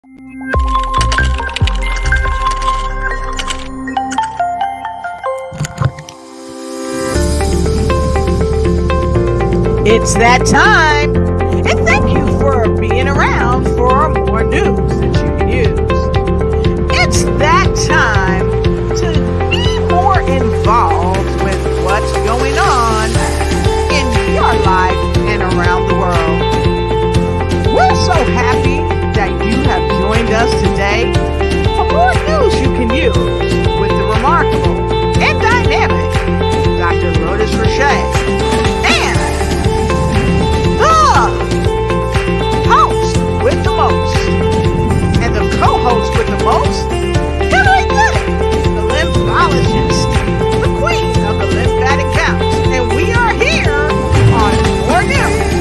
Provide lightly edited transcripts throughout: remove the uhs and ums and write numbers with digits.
It's that time, and thank you for being around for more news that you can use. It's that time to be more involved with what's going on in your life and around the world. We're so happy that you have joined us today for more news you can use with the remarkable and dynamic Dr. Lotus Roche. Host with the most, and the co-host with the most, Hillary Gooding, the lymphologist, the queen of the lymphatic bounce, and we are here on More News.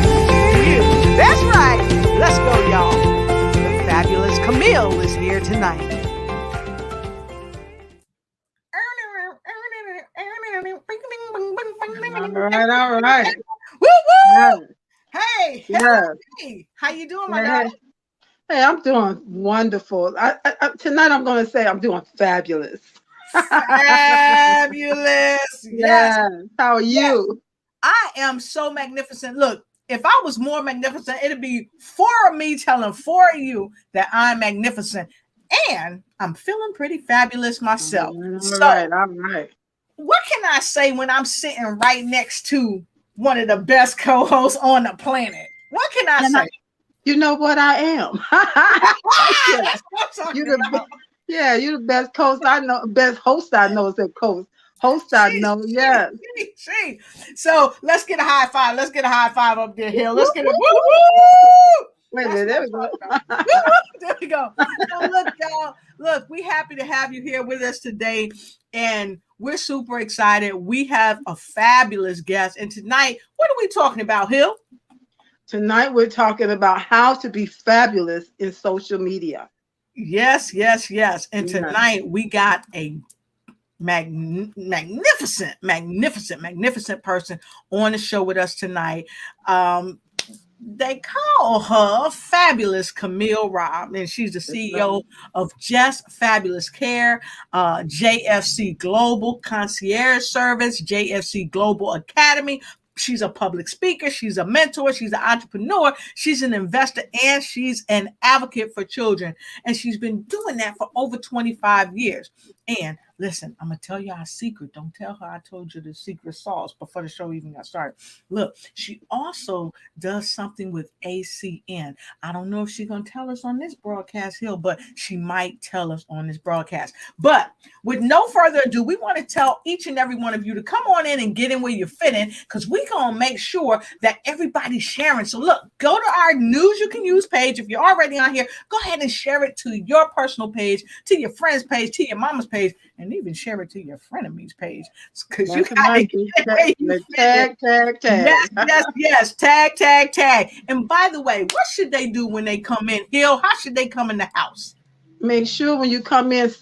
That's right. Let's go, y'all. The fabulous Camille is here tonight. All right. Woo woo! Yeah. Hey, Yeah. hey, how you doing, my daughter? Hey, I'm doing wonderful. Tonight I'm going to say I'm doing fabulous. Fabulous. Yes. Yeah. How are you? I am so magnificent. Look, if I was more magnificent, it'd be four of me telling four of you that I'm magnificent. And I'm feeling pretty fabulous myself. All right. What can I say when I'm sitting right next to one of the best co-hosts on the planet? What can I say? You know what I am. You're the best host I know. Best host I know is a host I know. Yes. So let's get a high five. Let's get a high five up there, Hill. Let's get a woo-woo. Wait a minute, there we go. There we go. So look, y'all. Look, we're happy to have you here with us today, and we're super excited. We have a fabulous guest, and tonight, what are we talking about, Hill? Tonight, we're talking about how to be fabulous in social media. Yes. And tonight, we got a magnificent person on the show with us tonight. They call her Fabulous Camille Robb, and she's the CEO of Just Fabulous Care, JFC Global Concierge Service, JFC Global Academy. She's a public speaker. She's a mentor. She's an entrepreneur. She's an investor, and she's an advocate for children. And she's been doing that for over 25 years. And listen, I'm going to tell you our secret. Don't tell her I told you the secret sauce before the show even got started. Look, she also does something with ACN. I don't know if she's going to tell us on this broadcast, Hill, but she might tell us on this broadcast. But with no further ado, we want to tell each and every one of you to come on in and get in where you fit in, because we're going to make sure that everybody's sharing. So look, go to our News You Can Use page. If you're already on here, go ahead and share it to your personal page, to your friend's page, to your mama's page, and even share it to your frenemies page, because you got to tag. Yes, tag. And by the way, what should they do when they come in? Hill, how should they come in the house? Make sure when you come in,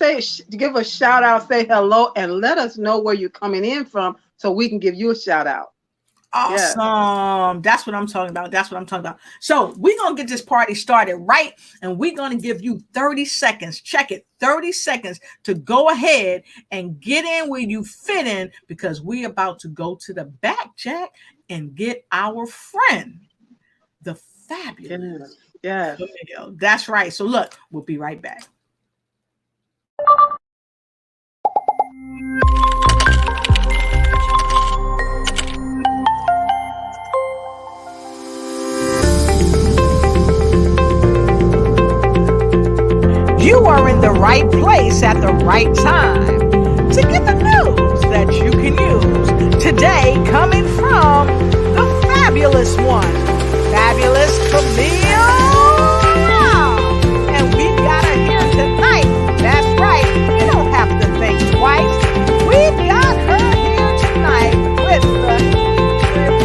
give a shout out, say hello, and let us know where you're coming in from so we can give you a shout out. Awesome. Yeah. That's what I'm talking about. So we're going to get this party started, right? And we're going to give you 30 seconds. Check it. 30 seconds to go ahead and get in where you fit in, because we're about to go to the back, Jack, and get our friend, the fabulous. Yes. That's right. So look, we'll be right back. You are in the right place at the right time to get the news that you can use. Today, coming from the fabulous one, Fabulous Camille. And we've got her here tonight. That's right. You don't have to think twice. We've got her here tonight with the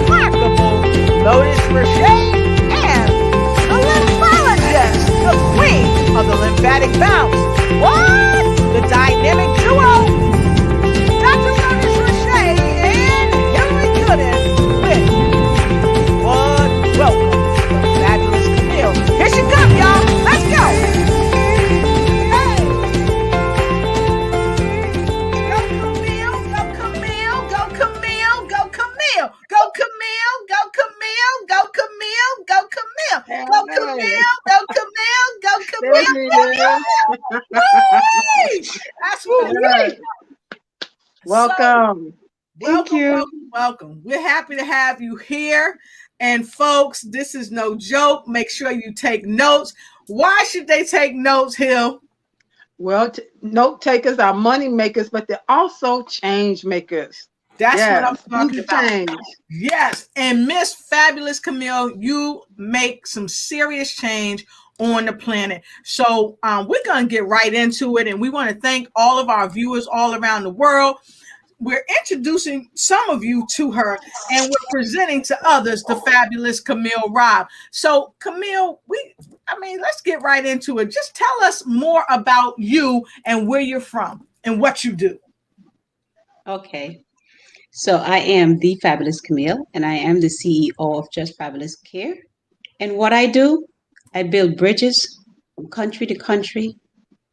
remarkable Lotus Roche and the lymphologist, the queen of the lymphatic bounce. What? The dynamic duo, Dr. Lotus Roche and Hillary Gooding with welcome, the fabulous Camille. Here she comes, y'all. Let's go. There she is. That's what Yes. Welcome. Thank you. Welcome. We're happy to have you here. And folks, this is no joke. Make sure you take notes. Why should they take notes, Hill? Well, note takers are money makers, but they're also change makers. That's what I'm talking about. Change. Yes. And Miss Fabulous Camille, you make some serious change on the planet. So we're going to get right into it. And we want to thank all of our viewers all around the world. We're introducing some of you to her, and we're presenting to others the fabulous Camille Robb. So, Camille, let's get right into it. Just tell us more about you and where you're from and what you do. Okay. So I am the Fabulous Camille, and I am the CEO of Just Fabulous Care. And what I do, I build bridges from country to country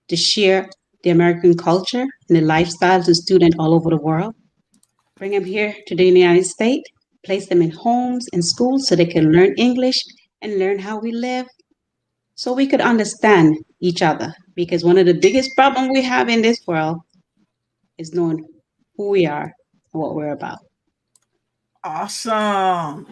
to share the American culture and the lifestyles of students all over the world. Bring them here to the United States, place them in homes and schools so they can learn English and learn how we live so we could understand each other. Because one of the biggest problems we have in this world is knowing who we are and what we're about. Awesome.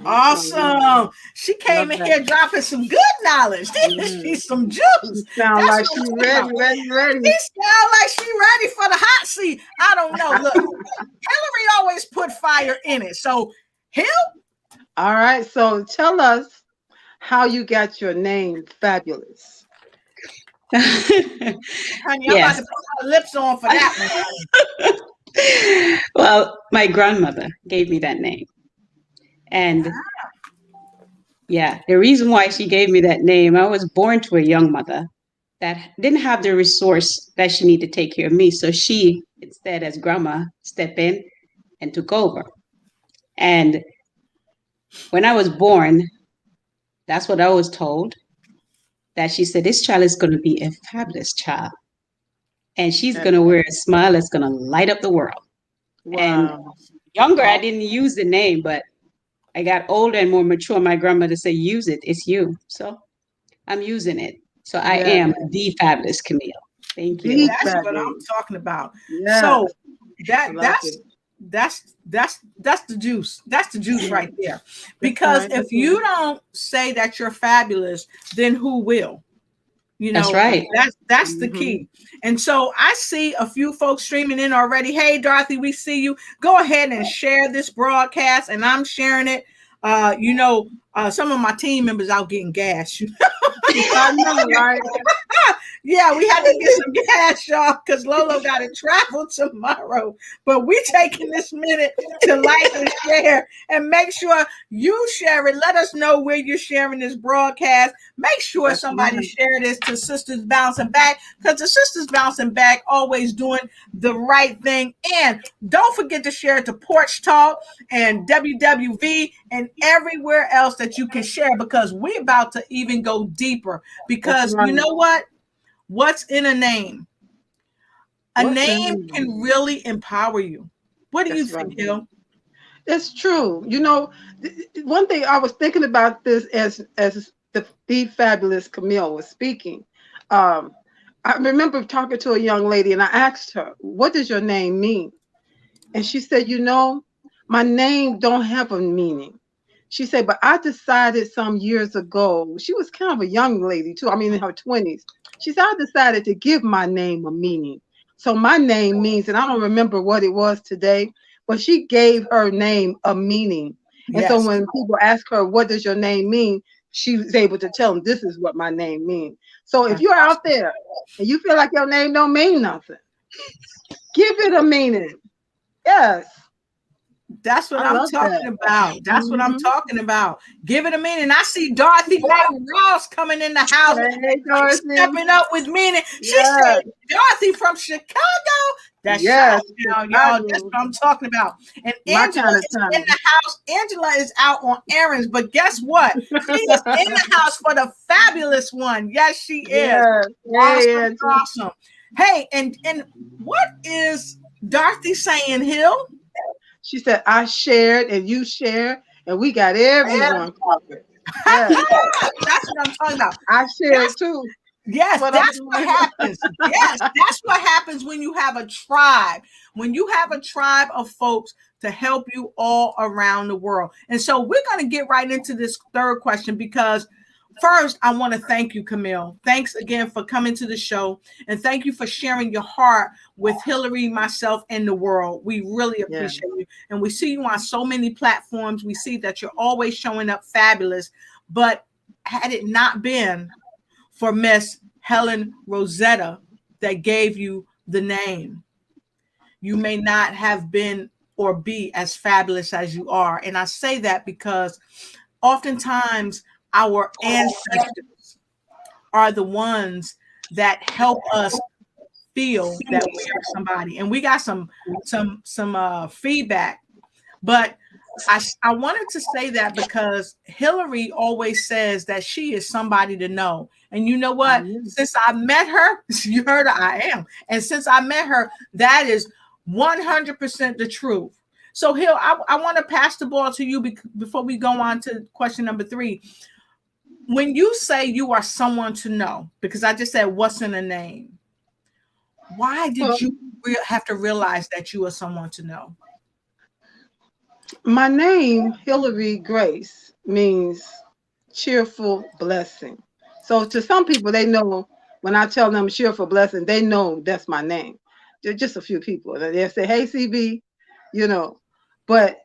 She came in here dropping some good knowledge. She's some juice. Sound like she's ready. She sound like she's ready for the hot seat. I don't know. Look, Hillary always put fire in it. So, Hill? All right. So tell us how you got your name, Fabulous. Honey, I'm about to put my lips on for that one. Well, my grandmother gave me that name. And yeah, the reason why she gave me that name, I was born to a young mother that didn't have the resource that she needed to take care of me. So she, instead, as grandma, stepped in and took over. And when I was born, that's what I was told, that she said, this child is going to be a fabulous child. And she's going to wear a smile that's going to light up the world. Wow. And younger, I didn't use the name, but I got older and more mature. My grandmother said, use it. It's you. So I'm using it. So I am the Fabulous Camille. Thank you. That's what I'm talking about. Yes. So that's the juice. That's the juice right there. Because if you don't say that you're fabulous, then who will? You know, that's right. That's the key. And so I see a few folks streaming in already. Hey, Dorothy, we see you. Go ahead and share this broadcast, and I'm sharing it. Some of my team members out getting gas. I know, right? Yeah, we had to get some gas, y'all, because Lolo got to travel tomorrow. But we taking this minute to like and share, and make sure you share it. Let us know where you're sharing this broadcast. Make sure somebody share this to Sisters Bouncing Back, because the Sisters Bouncing Back always doing the right thing. And don't forget to share it to Porch Talk and WWV and everywhere else that you can share, because we're about to even go deeper. Because you know what? What's in a name? A name can really empower you. What do you think, Hill? It's true. You know, one thing I was thinking about this as the Fabulous Camille was speaking. I remember talking to a young lady, and I asked her, "What does your name mean?" And she said, "You know, my name don't have a meaning." She said, "But I decided some years ago." She was kind of a young lady too. I mean, in her 20s. She said, "I decided to give my name a meaning." So my name means, and I don't remember what it was today, but she gave her name a meaning. And so when people ask her, "What does your name mean?" she was able to tell them, "This is what my name means." So if you're out there and you feel like your name don't mean nothing, give it a meaning. Yes. That's what I'm talking about. That's what I'm talking about. Give it a meaning. I see Dorothy May Ross coming in the house, stepping up with meaning. She said, "Dorothy from Chicago." That's y'all. That's what I'm talking about. And Angela is in the house. Angela is out on errands, but guess what? She is in the house for the fabulous one. Yes, she is. Awesome. Hey, and what is Dorothy saying, Hill? She said, "I shared and you shared, and we got everyone covered." Yes. That's what I'm talking about. I shared too. Yes, what I'm that's what doing. happens. Yes, that's what happens when you have a tribe. When you have a tribe of folks to help you all around the world. And so we're going to get right into this third question because first, I want to thank you, Camille. Thanks again for coming to the show. And thank you for sharing your heart with Hillary, myself, and the world. We really Yeah. appreciate you. And we see you on so many platforms. We see that you're always showing up fabulous. But had it not been for Miss Helen Rosetta that gave you the name, you may not have been or be as fabulous as you are. And I say that because oftentimes our ancestors are the ones that help us feel that we are somebody. And we got some feedback, but I wanted to say that because Hillary always says that she is somebody to know. And you know what? Since I met her, you heard her, I am. And since I met her, that is 100% the truth. So Hill, I want to pass the ball to you before we go on to question number 3. When you say you are someone to know, because I just said, what's in a name? Why did you have to realize that you are someone to know? My name, Hillary Grace, means cheerful blessing. So to some people, they know when I tell them cheerful blessing, they know that's my name. Just a few people. They say, hey, CB, you know. But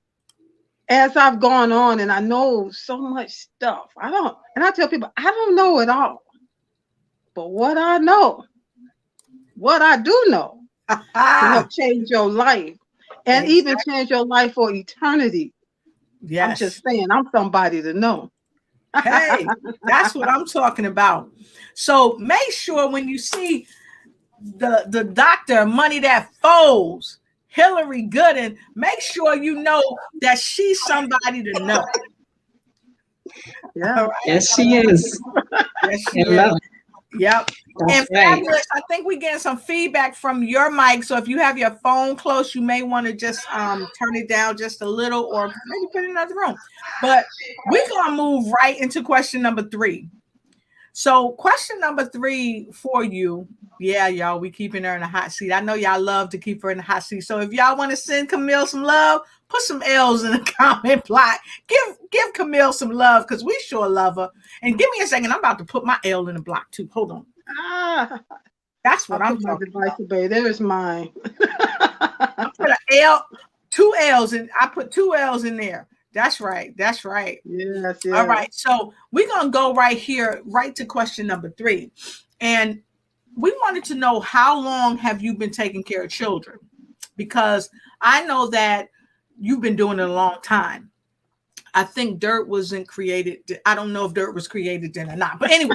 as I've gone on and I know so much stuff, and I tell people, I don't know it all. But what I know, what I do know, can help change your life and even change your life for eternity. Yes. I'm just saying, I'm somebody to know. Hey, that's what I'm talking about. So make sure when you see the doctor, Money That Folds, Hillary Gooden, make sure you know that she's somebody to know. Yeah. Right? Yes, she is. Yes, she is. Yep. That's and fabulous. Right. I think we're getting some feedback from your mic. So if you have your phone close, you may want to just turn it down just a little or maybe put it in another room. But we're going to move right into question number 3. So question number 3 for you. Yeah, y'all, we keeping her in the hot seat. I know y'all love to keep her in the hot seat. So if y'all want to send Camille some love, put some L's in the comment block. Give Camille some love because we sure love her. And give me a second. I'm about to put my L in the block too. Hold on. That's what I'm talking about. There's mine. I put an L, 2 L's, and I put 2 L's in there. That's right. That's right. Yes, yes. All right. So we're going to go right here, right to question number 3. And we wanted to know, how long have you been taking care of children? Because I know that you've been doing it a long time. I think dirt wasn't created. I don't know if dirt was created then or not. But anyway,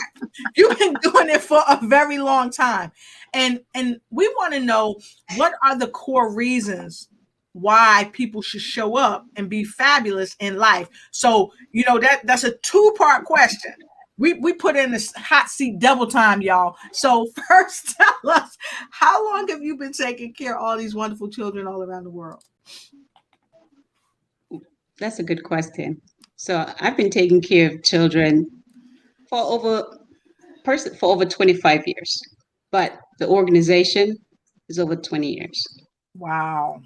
you've been doing it for a very long time. And we want to know, what are the core reasons why people should show up and be fabulous in life? So, you know, that's a 2-part question. We put in this hot seat double time, y'all. So first, tell us, how long have you been taking care of all these wonderful children all around the world? That's a good question. So I've been taking care of children for over 25 years, but the organization is over 20 years. Wow.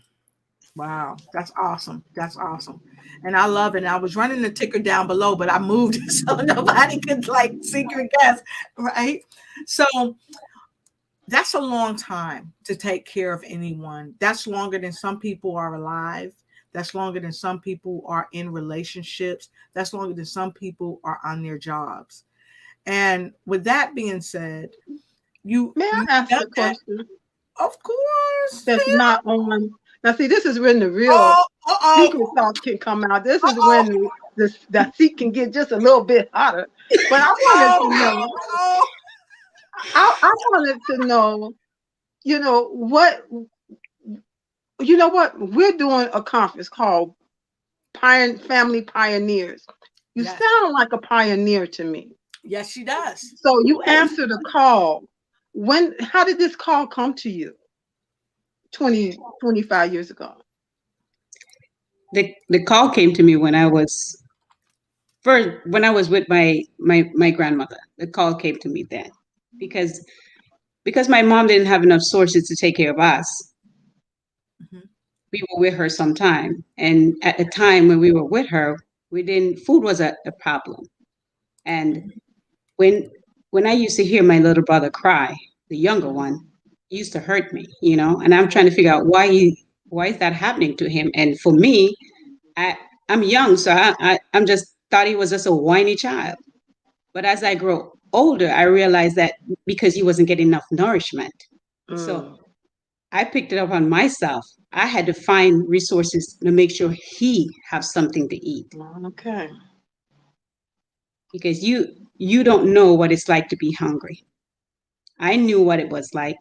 Wow, that's awesome. That's awesome. And I love it. And I was running the ticker down below, but I moved it so nobody could secret guess, right? So that's a long time to take care of anyone. That's longer than some people are alive. That's longer than some people are in relationships. That's longer than some people are on their jobs. And with that being said, may I ask a question? Of course. That's not on. Now, see, this is when the real secret sauce can come out. This is when the seat can get just a little bit hotter. But I wanted to know. I wanted to know, you know what? We're doing a conference called Family Pioneers. You sound like a pioneer to me. Yes, she does. So you answered a call. How did this call come to you? 25 years ago. The call came to me when I was with my grandmother. The call came to me then. because my mom didn't have enough sources to take care of us. Mhm. We were with her sometime, and at the time when we were with her, food was a problem. And when I used to hear my little brother cry, the younger one, it used to hurt me, and I'm trying to figure out why is that happening to him. And for me, I'm young, so I'm just thought he was just a whiny child. But as I grow older, I realized that because he wasn't getting enough nourishment. So I picked it up on myself. I had to find resources to make sure he have something to eat, Okay. because you don't know what it's like to be hungry. I knew what it was like,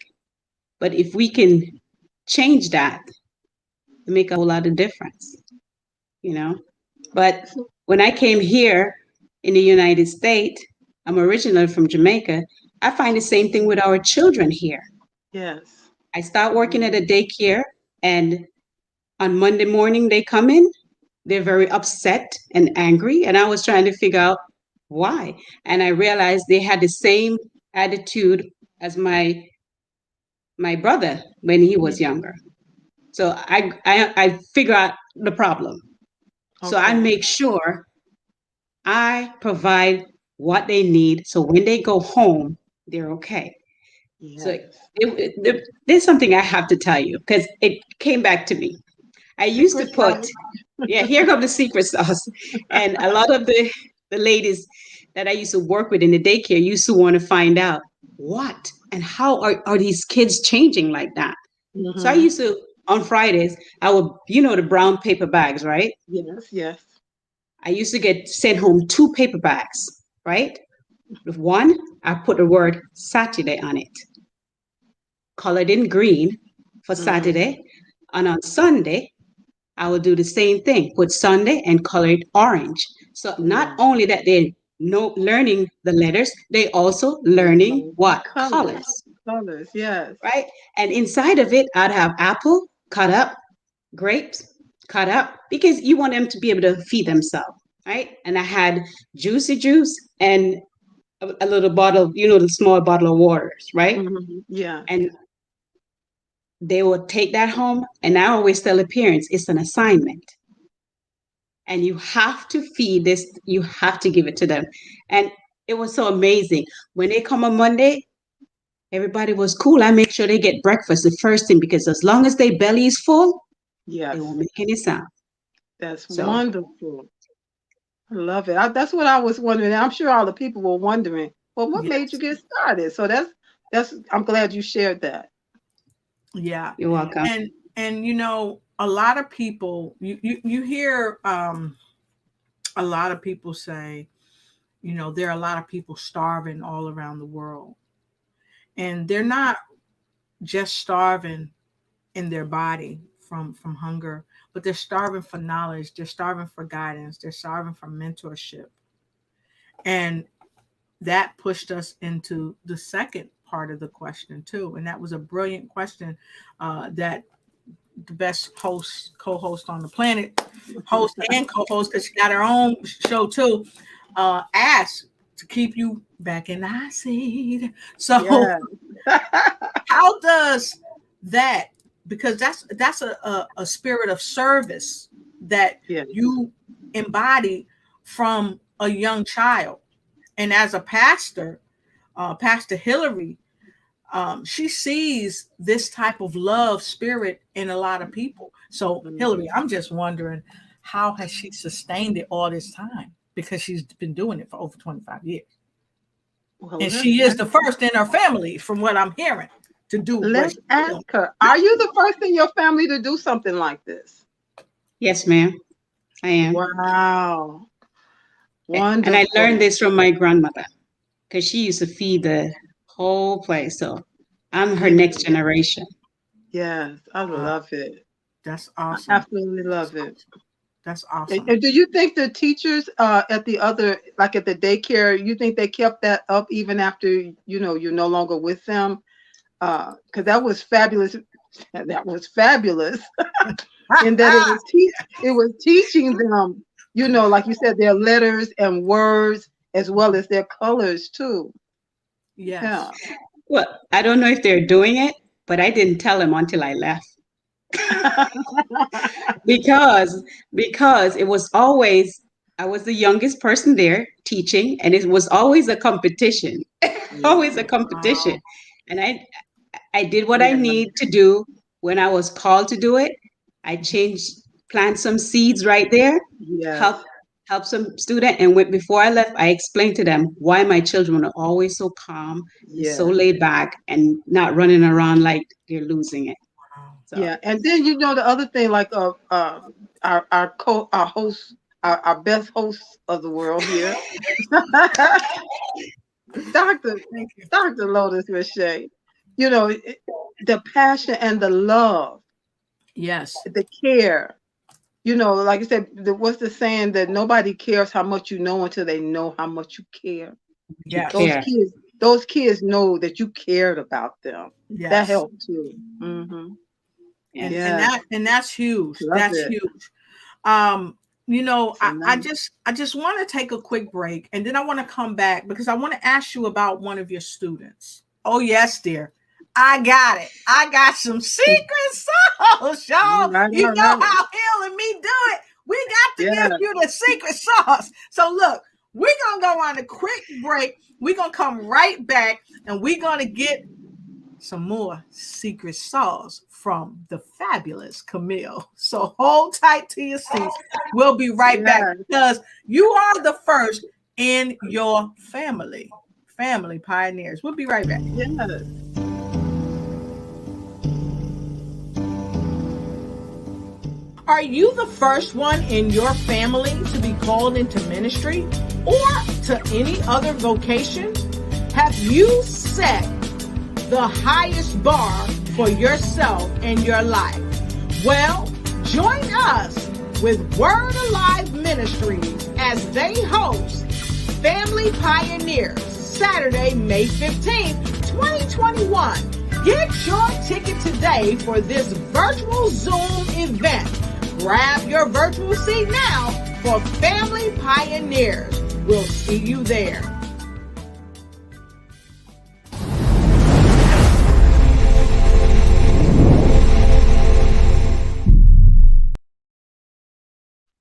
but if we can change that, it make a whole lot of difference, you know. But when I came here in the United States, I'm originally from Jamaica. I find the same thing with our children here. Yes. I start working at a daycare, and on Monday morning they come in, they're very upset and angry, and I was trying to figure out why. And I realized they had the same attitude as my brother when he was younger. So I figure out the problem. So I Okay. make sure I provide what they need, so when they go home, they're okay. So Yes. there's something I have to tell you because it came back to me. I used to Secret put, sauce. yeah, here come the secret sauce. And a lot of the ladies that I used to work with in the daycare used to want to find out what and how are these kids changing like that. So I Mm-hmm. used to, on Fridays, I would, the brown paper bags, right? Yes. Yes. I used to get sent home 2 paper bags, right? With one, I put the word Saturday on it, colored in green for Mm-hmm. Saturday. And on Sunday, I will do the same thing, put Sunday and color it orange. So not Yeah. only that they're learning the letters, they also learning what? Colors. Colors, Colors. Yes. right? And inside of it, I'd have apple cut up, grapes cut up, because you want them to be able to feed themselves, right? And I had juicy juice and a little bottle, the small bottle of waters, right? Mm-hmm. Yes. And they will take that home. And I always tell the parents it's an assignment. And you have to feed this, you have to give it to them. And it was so amazing. When they come on Monday, everybody was cool. I make sure they get breakfast the first thing, because as long as their belly is full, they Yes. won't make any sound. That's So, wonderful. I love it. That's what I was wondering. I'm sure all the people were wondering, well, what made you Yes. get started? So that's I'm glad you shared that. Yeah. you're welcome. And a lot of people, you hear a lot of people say, there are a lot of people starving all around the world. And they're not just starving in their body from hunger, but they're starving for knowledge, they're starving for guidance, they're starving for mentorship. And that pushed us into the second part of the question too, and that was a brilliant question that the best host co-host on the planet, host and co-host, because she got her own show too, asked to keep you back in the hot seat. So Yeah. how does that, because that's a spirit of service that Yeah. you embody from a young child. And as a pastor, Pastor Hillary, she sees this type of love spirit in a lot of people. So Hillary, Mhm. I'm just wondering, how has she sustained it all this time, because she's been doing it for over 25 years, Well, and she is the first in her family, from what I'm hearing, to do what let's she's doing. ask her. Are you the first in your family to do something like this? Yes, ma'am, I am. Wow. And I Wonderful. learned this from my grandmother, because she used to feed the whole place. So I'm her Yeah. next generation. Yes. I Wow, love it. that's I awesome. absolutely That's love it. awesome. That's And awesome. do you think the teachers at the other, like at the daycare, you think they kept that up even after you're no longer with them? Because that was fabulous. That was fabulous in that it was teaching them, like you said, their letters and words as well as their colors too. Yes. Yeah. Well, I don't know if they're doing it, but I didn't tell them until I left. Because it was always, I was the youngest person there teaching, and it was always a competition. Always a competition. And I did what I Yeah. need to do when I was called to do it. I changed, plant some seeds right there, Yes. help help some student. And before I left, I explained to them why my children are always so calm and so Yeah. laid back and not running around like they're losing it. So Yeah. And then you know the other thing, like our host, our best host of the world here, Doctor Thank you. Dr. Lotus Richey. You know, the passion and the love, Yes. the care. You know, like I said, what's the saying that nobody cares how much you know until they know how much you care. you Yes. care. Those kids know that you cared about them. That Yes. helped too. Mm-hmm. And Yeah, that's huge. love That's it. huge. You know, So I nice. just want to take a quick break, and then I want to come back because I want to ask you about one of your students. Oh yes, dear. I got it. I got some secret sauce, y'all. Right, You all know right. how Hill and me do it. We got to Yeah. give you the secret sauce. So look, we're gonna go on a quick break. We're gonna come right back, and we're gonna get some more secret sauce from the fabulous Camille. So hold tight to your seats. We'll be right back Yeah. because you are the first in your family. Family pioneers. We'll be right back. Yes. Are you the first one in your family to be called into ministry or to any other vocation? Have you set the highest bar for yourself and your life? Well, join us with Word Alive Ministries as they host Family Pioneers, Saturday, May 15th, 2021. Get your ticket today for this virtual Zoom event. Grab your virtual seat now for Family Pioneers. We'll see you there.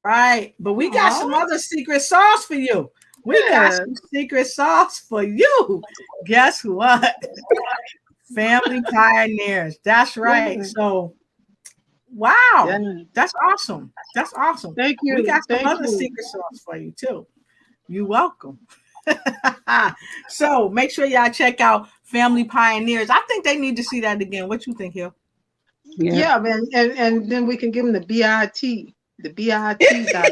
Right, but we got some other secret sauce for you. We got some secret sauce for you. Guess what? Family pioneers. That's right. Yeah. So, wow, Yeah. that's awesome. That's awesome. Thank We you. got some Thank other you. secret sauce for you too. You're welcome. So make sure y'all check out Family Pioneers. I think they need to see that again. What you think, Hill? Yeah. Yeah, man. And then we can give them the BIT. The BIT. The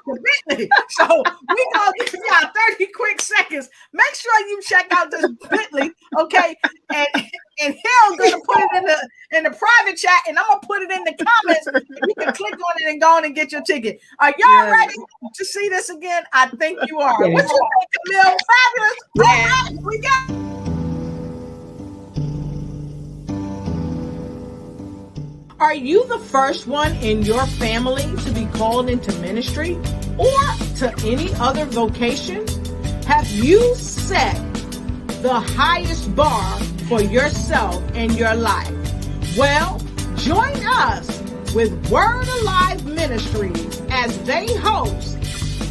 Bitly. So we gonna give y'all 30 quick seconds. Make sure you check out this Bitly, okay? And Hill gonna put it in the private chat, and I'm gonna put it in the comments. And you can click on it and go on and get your ticket. Are y'all ready to see this again? I think you are. Yeah. What you think, Camille? Fabulous. Yeah. All right, we got. Are you the first one in your family to be called into ministry or to any other vocation? Have you set the highest bar for yourself and your life? Well, join us with Word Alive Ministries as they host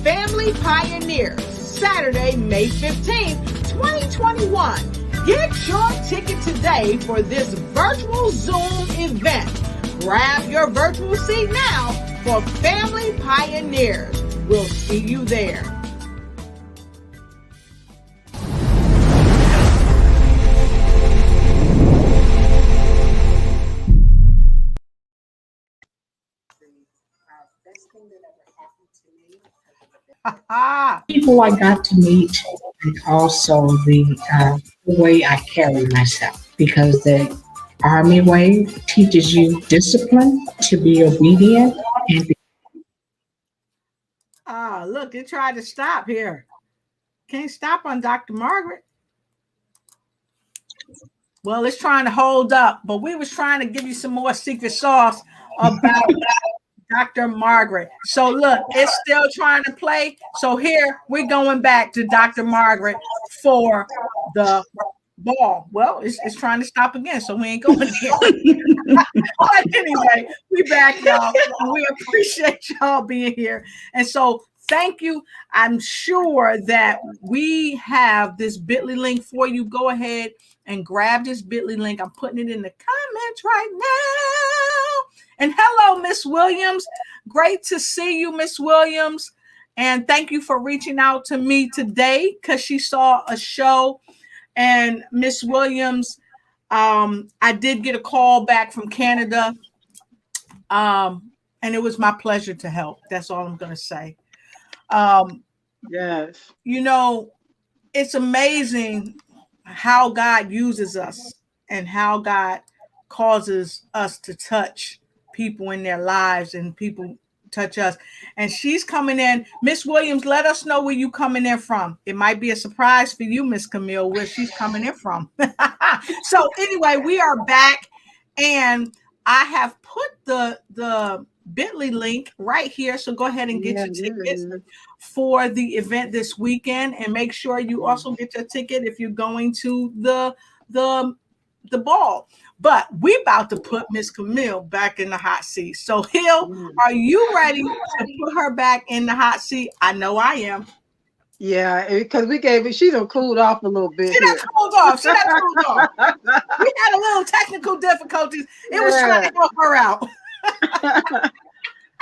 Family Pioneers, Saturday, May 15th, 2021. Get your ticket today for this virtual Zoom event. Grab your virtual seat now for Family Pioneers. We'll see you there. People I got to meet, and also the way I carry myself, because the Army way teaches you discipline, to be obedient, and Look, it tried to stop here. Can't stop on Dr. Margaret. Well, it's trying to hold up, but we was trying to give you some more secret sauce about Dr. Margaret. So look, it's still trying to play. So here we're going back to Dr. Margaret for the ball. Well, it's trying to stop again, so we ain't going there. But anyway, we back, y'all. And we appreciate y'all being here. And so thank you. I'm sure that we have this bit.ly link for you. Go ahead and grab this bit.ly link. I'm putting it in the comments right now. And hello, Miss Williams. Great to see you, Miss Williams. And thank you for reaching out to me today because she saw a show. And Miss Williams, I did get a call back from Canada. And it was my pleasure to help. That's all I'm going to say. Yes. You know, it's amazing how God uses us and how God causes us to touch people in their lives and people touch us. And she's coming in. Miss Williams, let us know where you coming in from. It might be a surprise for you, Miss Camille, where she's coming in from. So anyway, we are back, and I have put the bit.ly link right here. So go ahead and get your tickets for the event this weekend, and make sure you also get your ticket if you're going to the ball. But we about to put Miss Camille back in the hot seat. So Hill, are you ready to put her back in the hot seat? I know I am. Yeah, because we gave it, she done cooled off a little bit. She done cooled off. We had a little technical difficulties. It was trying to help her out.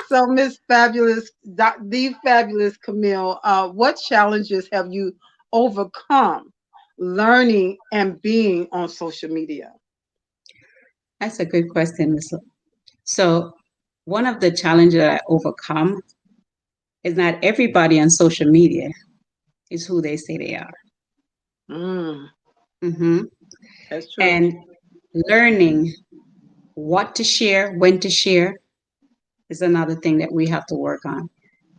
So, Miss Fabulous, the Fabulous Camille, what challenges have you overcome learning and being on social media? That's a good question, Miss. So one of the challenges that I overcome is not everybody on social media is who they say they are. That's true. And learning what to share, when to share is another thing that we have to work on.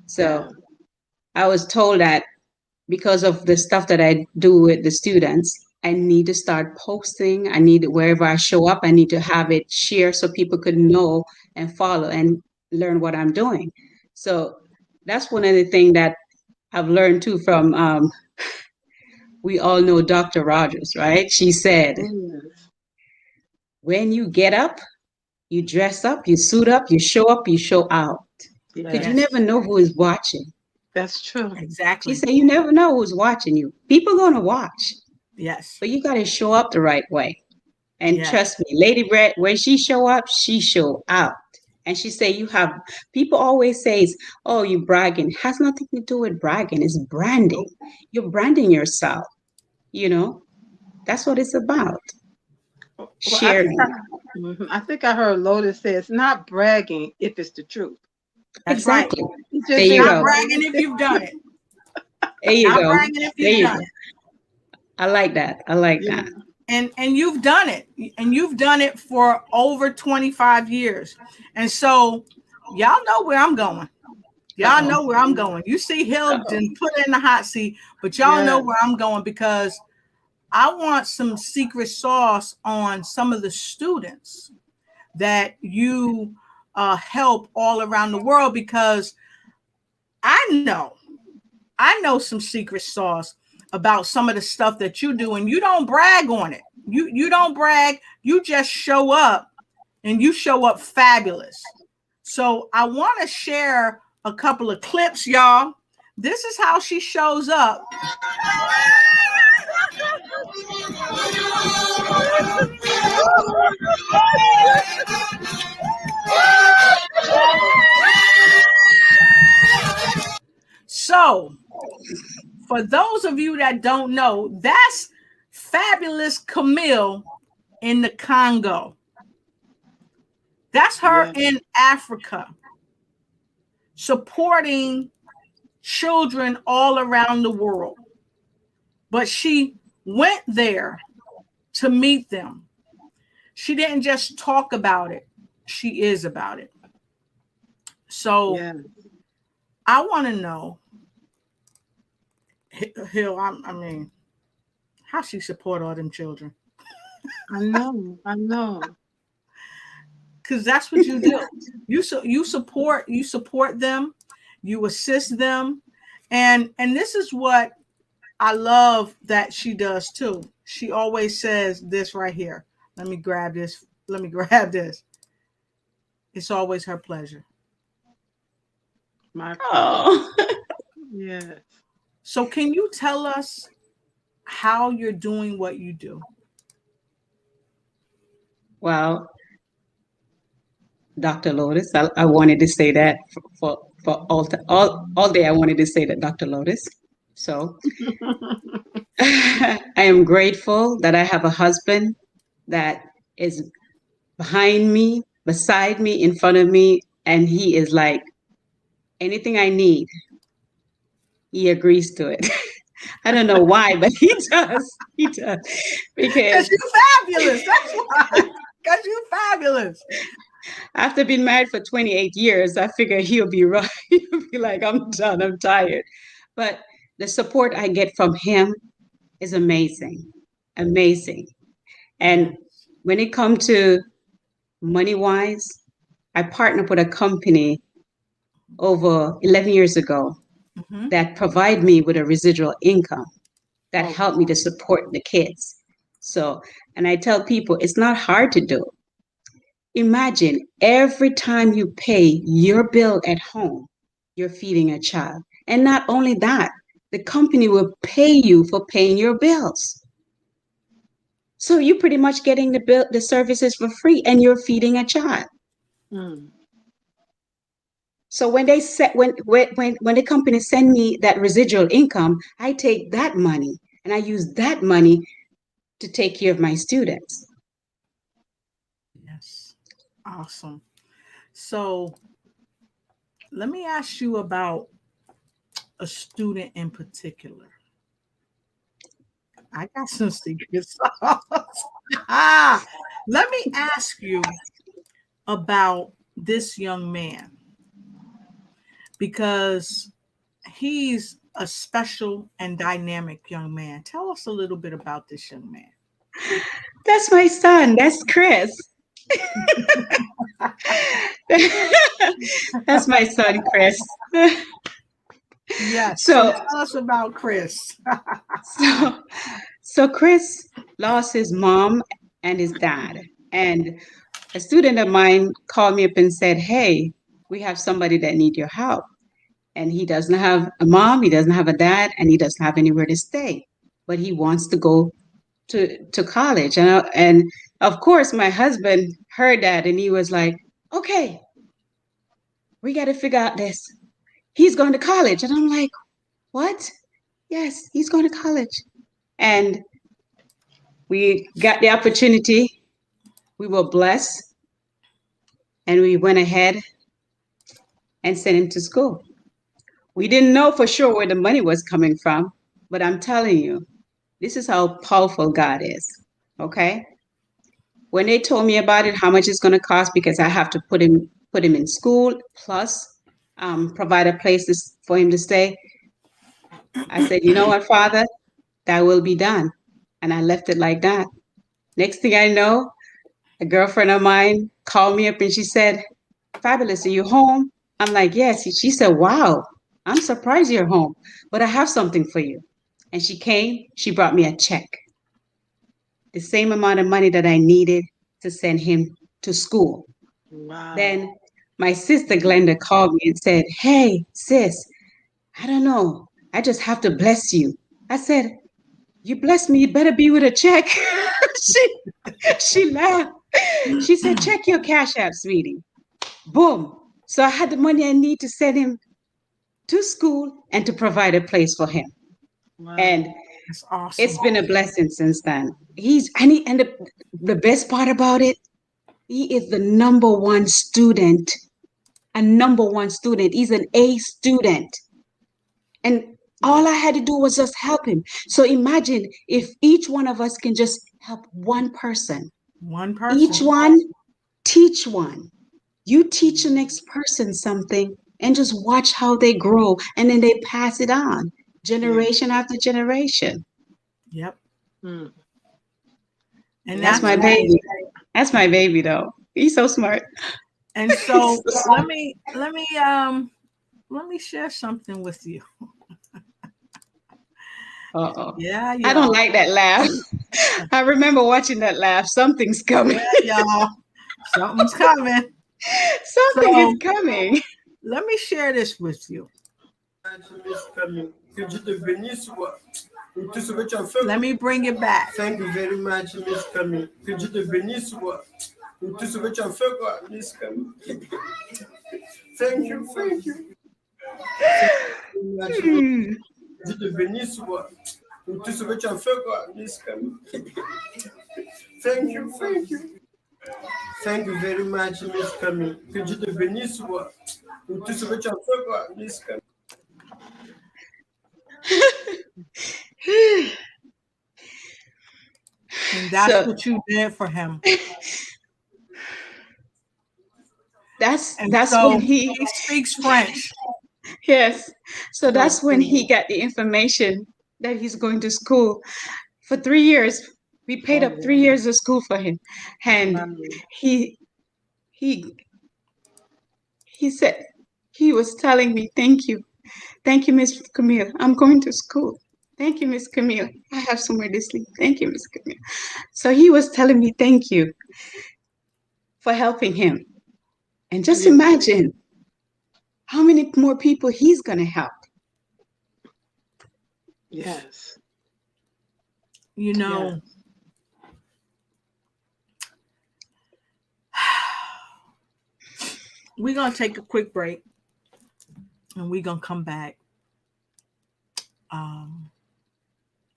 So I was told that because of the stuff that I do with the students, I need to start posting. I need, wherever I show up, I need to have it share so people could know and follow and learn what I'm doing. So that's one of the things that I've learned too from, we all know Dr. Rogers, right? She said, when you get up, you dress up, you suit up, you show out. Because you never know who is watching. That's true. Exactly. She said, you never know who's watching you. People are going to watch. Yes. But you got to show up the right way. And trust me, Lady Brett, when she show up, she show out. And she say, you have, people always say, oh, you bragging. It has nothing to do with bragging. It's branding. You're branding yourself. You know, that's what it's about. Well, sharing. I think I heard Lotus say it's not bragging if it's the truth. That's exactly. right. There you not go. bragging if you've done it. There you not go. bragging if There you've you done go. it. I like that. I like that. And you've done it. And you've done it for over 25 years. And so y'all know where I'm going. Y'all know where I'm going. You see Hill didn't put in the hot seat, but y'all know where I'm going, because I want some secret sauce on some of the students that you help all around the world, because I know some secret sauce about some of the stuff that you do, and you don't brag on it. You don't brag. You just show up, and you show up fabulous. So I want to share a couple of clips, y'all. This is how she shows up. So, for those of you that don't know, that's Fabulous Camille in the Congo. That's her in Africa, supporting children all around the world. But she went there to meet them. She didn't just talk about it. She is about it. So I want to know, Hill, I mean, how she support all them children. I know. because that's what you do. You support them, you assist them, and this is what I love that she does too. She always says this right here. Let me grab this. Let me grab this. It's always her pleasure. My Oh. yes. So can you tell us how you're doing what you do? Well, Dr. Lotus, I wanted to say that for all day. I wanted to say that, Dr. Lotus. So I am grateful that I have a husband that is behind me, beside me, in front of me, and he is like anything I need, he agrees to it. I don't know why, but he does. He does. Because Because you're fabulous. That's why. Because you're fabulous. after being married for 28 years, I figure he'll be right. He'll be like, I'm done, I'm tired. But the support I get from him is amazing. Amazing. And when it comes to money wise, I partnered with a company over 11 years ago Mm-hmm. that provide me with a residual income that Oh, help me to support the kids. So, and I tell people it's not hard to do. Imagine every time you pay your bill at home, you're feeding a child. And not only that, the company will pay you for paying your bills. So you're pretty much getting the services for free and you're feeding a child. mm, So when they set when the company send me that residual income, I take that money and I use that money to take care of my students. Yes. Awesome. So let me ask you about a student in particular. I got some secret sauce. Let me ask you about this young man because he's a special and dynamic young man. Tell us a little bit about this young man. That's my son. That's Chris. That's my son, Chris. Yes. So So, tell us about Chris. so, so Chris lost his mom and his dad, and a student of mine called me up and said, "Hey, we have somebody that need your help, and he doesn't have a mom, he doesn't have a dad, and he doesn't have anywhere to stay, but he wants to go to college." And of course, my husband heard that, and he was like, "Okay, we got to figure out this. He's going to college," and I'm like, "What?" Yes, he's going to college. And we got the opportunity. We were blessed and we went ahead and sent him to school. We didn't know for sure where the money was coming from, but I'm telling you, this is how powerful God is. Okay? When they told me about it, how much it's going to cost because I have to put him in school plus provide a place for him to stay, I said, "You know what, Father? That will be done." And I left it like that. Next thing I know, a girlfriend of mine called me up and she said, "Fabulous, are you home?" I'm like, "Yes." She said, "Wow, I'm surprised you're home, but I have something for you." And she came, she brought me a check, the same amount of money that I needed to send him to school. wow. Then my sister Glenda called me and said, "Hey, sis, I don't know. I just have to bless you." I said, "You bless me, you better be with a check." she she laughed. She said, "Check your Cash App, sweetie." Boom. So I had the money I need to send him to school and to provide a place for him. Wow. And That's awesome. it's been a blessing since then. The best part about it, he is the number one student, a number one student. He's an A student. And Yeah. all I had to do was just help him. So imagine if each one of us can just help one person, One person. each one teach one. You teach the next person something and just watch how they grow and then they pass it on Yeah. generation after generation. Yep. Mm. And That's that's my Amen. baby. That's my baby though. He's so smart. And so let me share something with you. Uh-oh. Yeah, I don't y'all. like that laugh. I remember watching that laugh. Something's coming. Yeah, y'all. Something's coming. Something So is coming. let me share this with you. Que Dieu te bénisse, quoi. Pour tout ce que tu as fait. Let me bring it back. Thank you very much, Miss Camille. Que Dieu te bénisse, quoi. Pour tout ce que tu as fait, quoi, Miss Camille. Thank you, thank you. Que Dieu te bénisse, quoi. Pour tout ce que tu as fait, quoi, Miss Camille. Thank you, thank you. Thank you very much, Miss Camille. Que Dieu te bénisse, quoi. Pour tout ce que tu as fait, quoi, Miss Camille. And that's So- what you did for him. That's So when he speaks French. yes. So that's when he got the information that he's going to school for 3 years. We paid up 3 years of school for him, and he said he was telling me, thank you, Miss Camille. I'm going to school. Thank you, Miss Camille. I have somewhere to sleep. Thank you, Miss Camille. So he was telling me thank you for helping him. And just imagine how many more people he's going to help. Yes. You know, we're going to take a quick break and we're going to come back.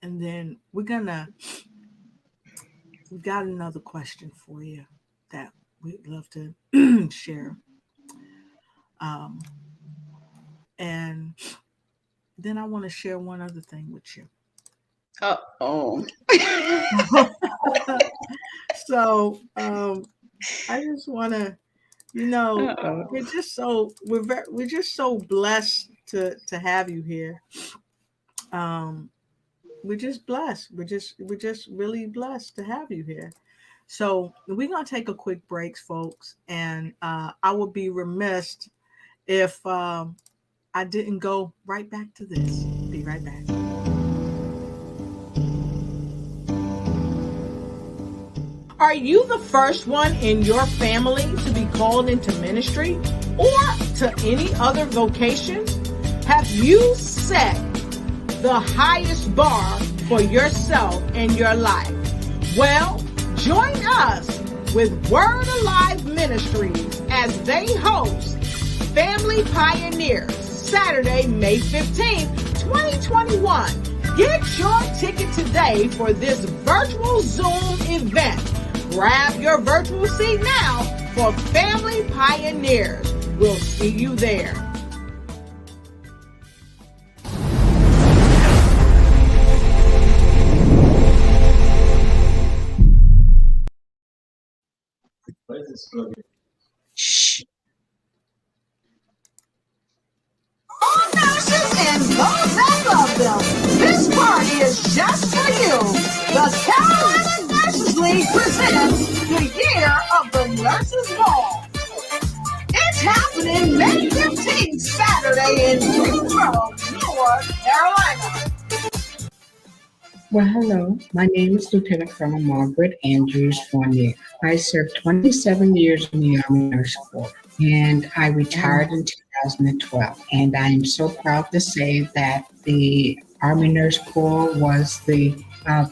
And then we've got another question for you that we'd love to share. And then I want to share one other thing with you. Uh-oh. So I just want to, Uh-oh. we're just so blessed to have you here. We're just blessed. We're just really blessed to have you here. So we're gonna take a quick break, folks, and I would be remiss if I didn't go right back to this. Be right back. Are you the first one in your family to be called into ministry or to any other vocation? Have you set the highest bar for yourself and your life? Well, join us with Word Alive Ministries as they host Family Pioneers, Saturday, May 15th, 2021. Get your ticket today for this virtual Zoom event. Grab your virtual seat now for Family Pioneers. We'll see you there. Shh. All nurses and those that love them, this party is just for you. The Carolina Nurses League presents the Year of the Nurses Ball. It's happening May 15th, Saturday in Greensboro, North Carolina. Well, hello. My name is Lieutenant Colonel Margaret Andrews Fournier. I served 27 years in the Army Nurse Corps, and I retired in 2012. And I am so proud to say that the Army Nurse Corps was the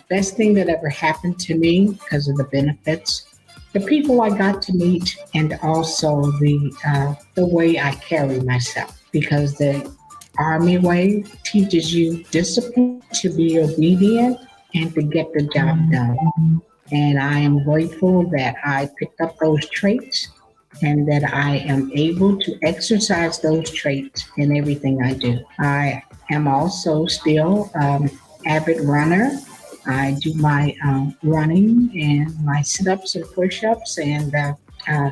best thing that ever happened to me because of the benefits, the people I got to meet, and also the way I carry myself. Because the Army way teaches you discipline, to be obedient, and to get the job done. And I am grateful that I picked up those traits and that I am able to exercise those traits in everything I do. I am also still avid runner. I do my running and my sit-ups and push-ups, and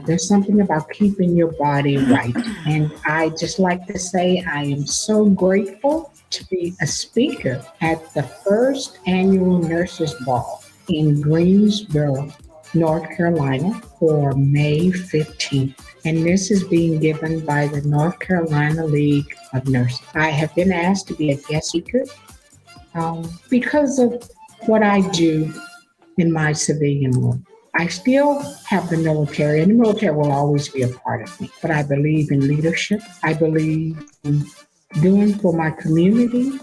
there's something about keeping your body right. And I just like to say I am so grateful to be a speaker at the first annual Nurses Ball in Greensboro, North Carolina for May 15th. And this is being given by the North Carolina League of Nurses. I have been asked to be a guest speaker because of what I do in my civilian work. I still have the military, and the military will always be a part of me. But I believe in leadership. I believe in doing for my community.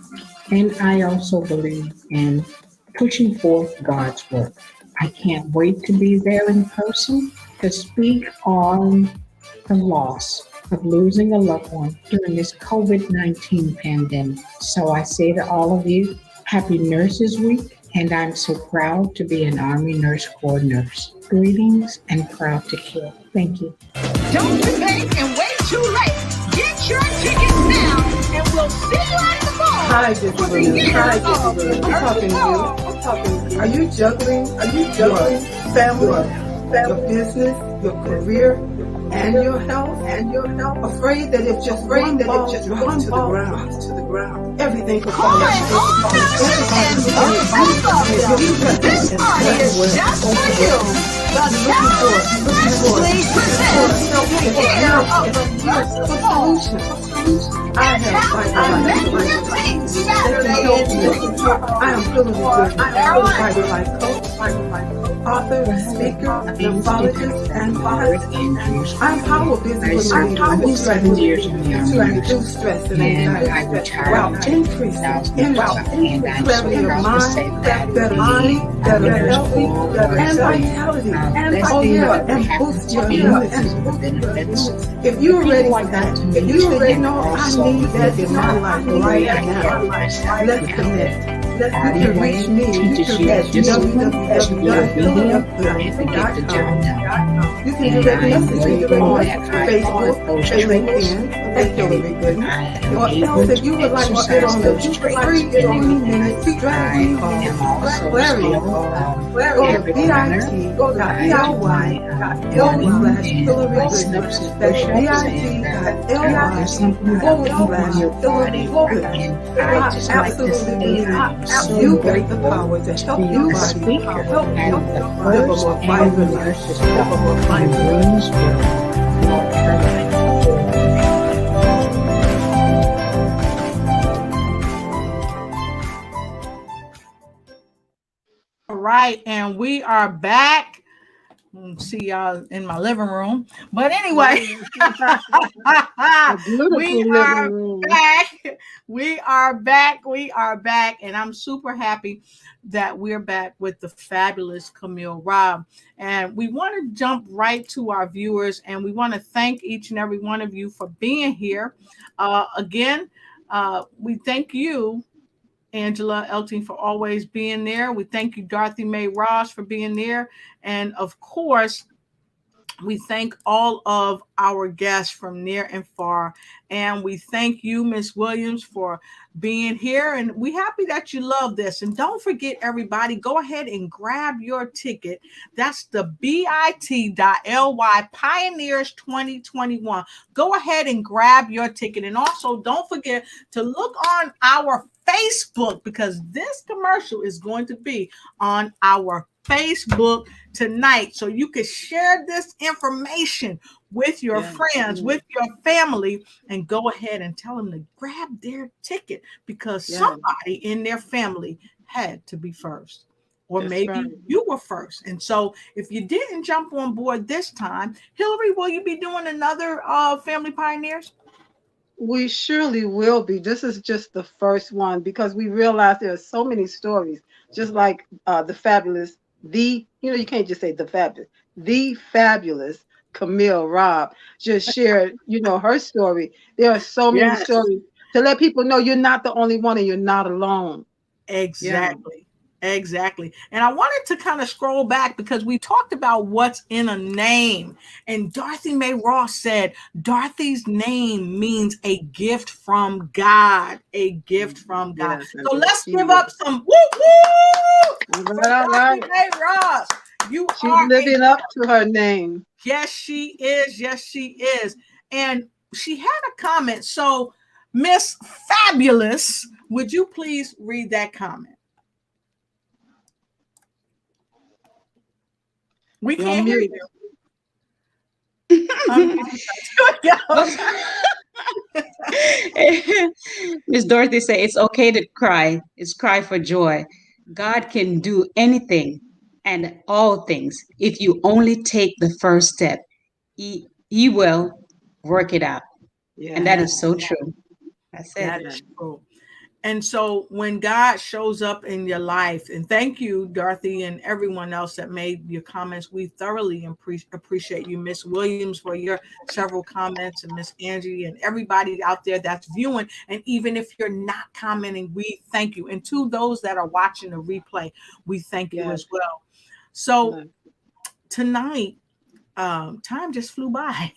And I also believe in pushing forth God's work. I can't wait to be there in person to speak on the loss of losing a loved one during this COVID-19 pandemic. So I say to all of you, Happy Nurses Week, and I'm so proud to be an Army Nurse Corps nurse. Greetings and proud to care. Thank you. Don't debate and wait too late. Get your tickets now, and we'll see you at the ball. Hi, Discipline. Hi, Discipline. I'm talking to you. Are you juggling? Family, your business, your career, and your health? Afraid that if just one ball drops to the ground, everything could fall This party is just for you. The Dallas League presents the year of the merciful. I am feeling good. I am fighting by coach, author, speaker, nephrologist, and physicist. I'm power busy. I'm power 7 years in the Army to reduce stress and and I anxiety retired while increasing and I'm clarity so of proud to say mind, that better mind, better healthy, and vitality. And boost your benefits. If you're ready for that, if you already know I need that in my life right now, let's connect. You can reach me. You can at www.hillary.com. You can direct message me on Facebook, LinkedIn, at Hillary Goodman. Or else if you would like to get on the free 20-minute strategy call, clarity, go to bit.ly/Hillary Goodman. That's bit.ly/Hillary Goodman. I absolutely believe you got the power to help your body, help live a more vibrant life, live a more vibrant life. All right, and we are back. See y'all in my living room. But anyway, we are back. We are back. And I'm super happy that we're back with the fabulous Camille Robb. And we want to jump right to our viewers, and we want to thank each and every one of you for being here. Again, we thank you, Angela Elting, for always being there. We thank you, Dorothy Mae Ross, for being there. And of course, we thank all of our guests from near and far. And we thank you, Miss Williams, for being here. And we're happy that you love this. And don't forget, everybody, go ahead and grab your ticket. That's the bit.ly Pioneers 2021. Go ahead and grab your ticket. And also, don't forget to look on our Facebook, because this commercial is going to be on our Facebook tonight, so you can share this information with your friends, with your family, and go ahead and tell them to grab their ticket, because somebody in their family had to be first, or maybe you were first. And so if you didn't jump on board this time, Hillary, will you be doing another Family Pioneers? We surely will be. This is just the first one, because we realize there are so many stories, just like the fabulous, you can't just say the fabulous Camille Robb just shared, her story. There are so many stories to let people know you're not the only one and you're not alone. Exactly. Exactly. And I wanted to kind of scroll back, because we talked about what's in a name. And Dorothy Mae Ross said, Dorothy's name means a gift from God, a gift from God. So let's give up some woo-woo for Dorothy Mae Ross. She's living up to her name. Yes, she is. Yes, she is. And she had a comment. So, Miss Fabulous, would you please read that comment? We You're on can't hear mute. you. Miss Dorothy say it's okay to cry. It's cry for joy. God can do anything and all things if you only take the first step. He will work it out. And that Yeah. is so true. That's it. That is true. And so when God shows up in your life, and thank you, Dorothy, and everyone else that made your comments, we thoroughly appreciate you, Miss Williams, for your several comments, and Miss Angie, and everybody out there that's viewing. And even if you're not commenting, we thank you. And to those that are watching the replay, we thank you Yes. as well. So Yes. tonight, time just flew by.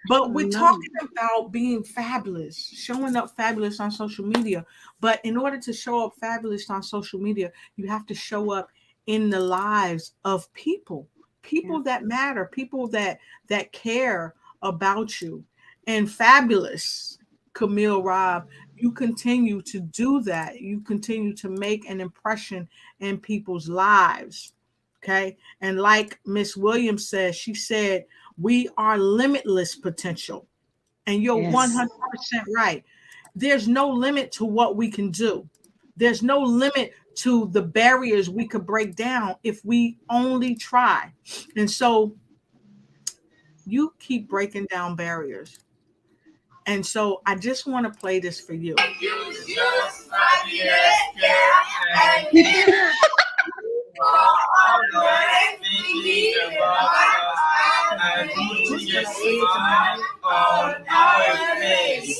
But we're No. talking about being fabulous, showing up fabulous on social media. But in order to show up fabulous on social media, you have to show up in the lives of people that matter, people that care about you. And fabulous, Camille Robb, you continue to do that. You continue to make an impression in people's lives. Okay. And like Miss Williams said, she said, we are limitless potential. And you're Yes. 100% right. There's no limit to what we can do. There's no limit to the barriers we could break down if we only try. And so you keep breaking down barriers. And so I just want to play this for you. Always thinking about us and putting a smile on our face.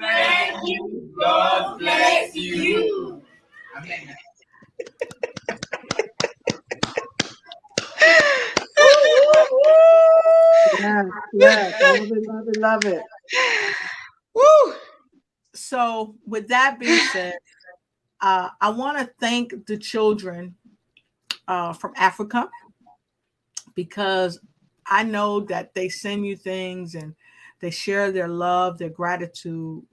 Thank you. God bless you. Yes. Yes. Love it. Love it. Love it. Woo! So with that being said, I want to thank the children from Africa, because I know that they send you things and they share their love, their gratitude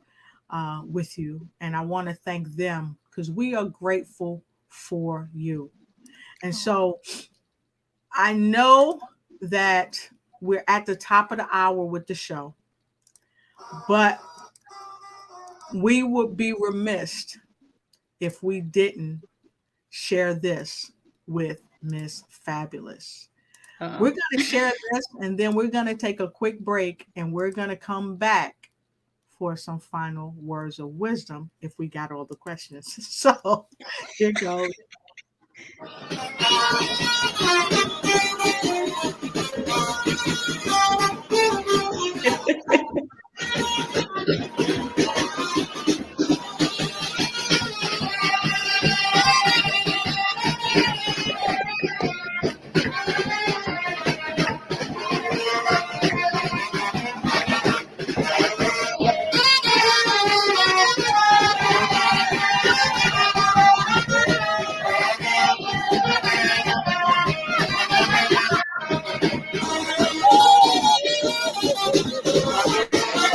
with you. And I want to thank them because we are grateful for you. And so I know that we're at the top of the hour with the show, but we would be remiss if we didn't share this with Miss Fabulous. Uh-oh. We're going to share this, and then we're going to take a quick break, and we're going to come back for some final words of wisdom if we got all the questions. So here goes.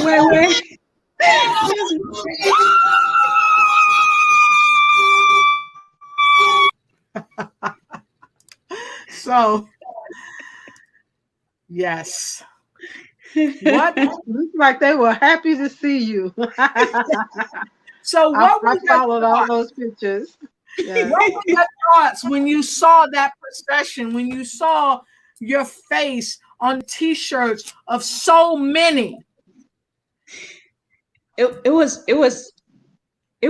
Wait. So, yes. What? Looks like they were happy to see you. So what I was your followed all thoughts? those pictures. Yeah. What were your thoughts when you saw that procession, when you saw your face on t-shirts of so many? It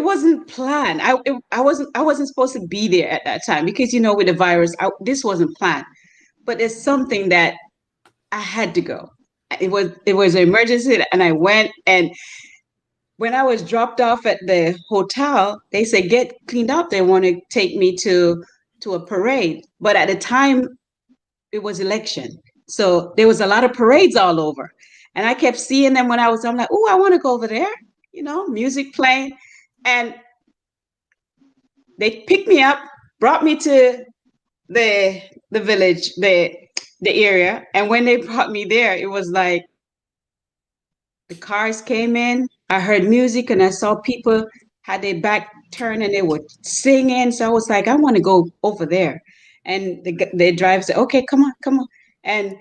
wasn't planned. I wasn't supposed to be there at that time because with the virus, this wasn't planned. But it's something that I had to go. It was an emergency, and I went. And when I was dropped off at the hotel, they said get cleaned up. They want to take me to a parade. But at the time, it was election, so there was a lot of parades all over, and I kept seeing them when I'm like, oh, I want to go over there. Music playing, and they picked me up, brought me to the village, the area. And when they brought me there, it was like the cars came in, I heard music, and I saw people had their back turned and they were singing. So I was like, I want to go over there. And the driver said, okay, come on, come on. And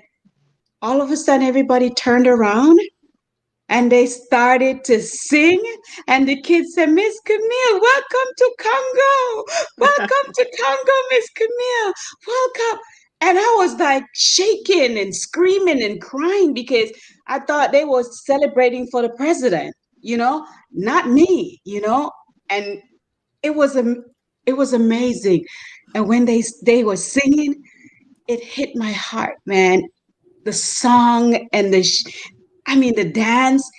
all of a sudden, everybody turned around and they started to sing. And the kids said, Miss Camille, welcome to Congo. Welcome to Congo, Miss Camille. Welcome. And I was like shaking and screaming and crying because I thought they were celebrating for the president, not me, and it was amazing. And when they were singing, it hit my heart, man. The song and the dance,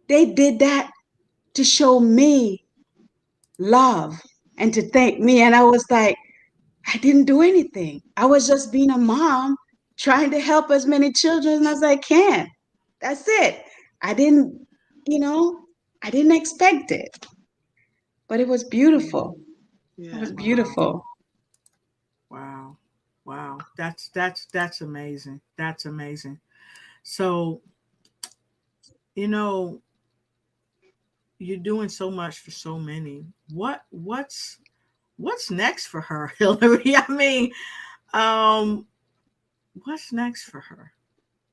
they did that to show me love and to thank me. And I was like, I didn't do anything. I was just being a mom trying to help as many children as I can. That's it. I didn't, I didn't expect it. But it was beautiful. Yeah. It was beautiful. Wow. Wow. That's amazing. That's amazing. So, you're doing so much for so many. What's next for her, Hillary? I mean, what's next for her?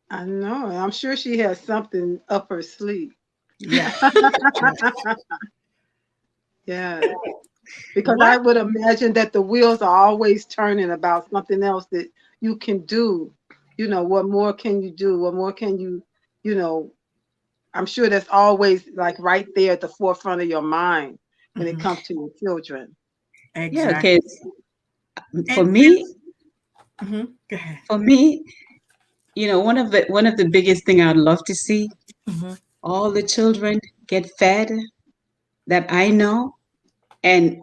I know. I'm sure she has something up her sleeve. Yeah. Yeah. Because I would imagine that the wheels are always turning about something else that you can do. What more can you do? What more can you, I'm sure that's always like right there at the forefront of your mind when it comes to your children. Exactly. Yeah, because for me, Go ahead. for me, one of the biggest thing I'd love to see all the children get fed that I know, and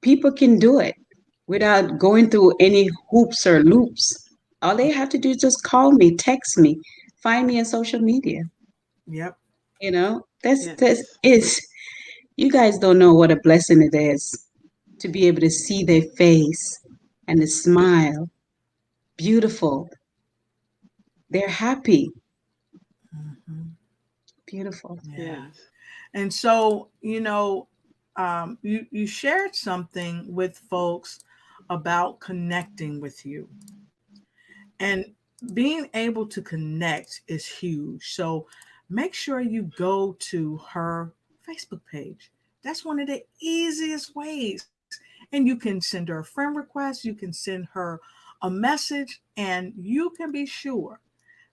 people can do it without going through any hoops or loops. All they have to do is just call me, text me, find me on social media. Yep. That's Yes. is you guys don't know what a blessing it is to be able to see their face and the smile. Beautiful. They're happy. Beautiful. Yeah. Yes. And so, you shared something with folks about connecting with you. And being able to connect is huge. So make sure you go to her Facebook page. That's one of the easiest ways. And you can send her a friend request, you can send her a message, and you can be sure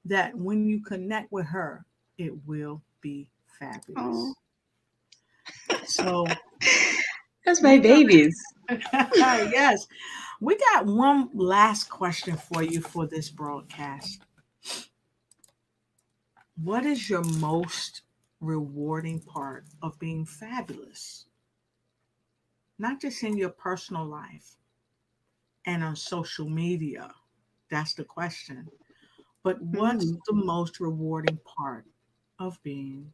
that when you connect with her, it will be fabulous. Oh, So that's my babies. yes, we got one last question for you for this broadcast. What is your most rewarding part of being fabulous? Not just in your personal life and on social media. That's the question. But what's the most rewarding part of being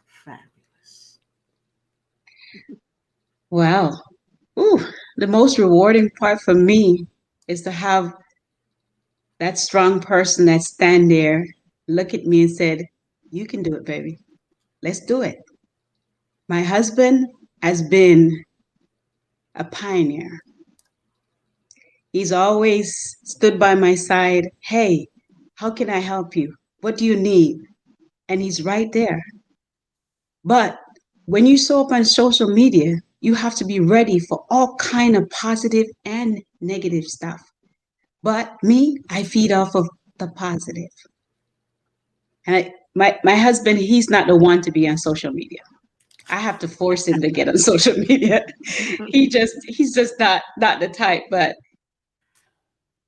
fabulous? Wow. Ooh, the most rewarding part for me is to have that strong person that stand there, look at me and said, you can do it, baby. Let's do it. My husband has been a pioneer. He's always stood by my side. Hey, how can I help you? What do you need? And he's right there. But when you show up on social media, you have to be ready for all kind of positive and negative stuff. But me, I feed off of the positive. And my husband, he's not the one to be on social media. I have to force him to get on social media. He's just not the type. But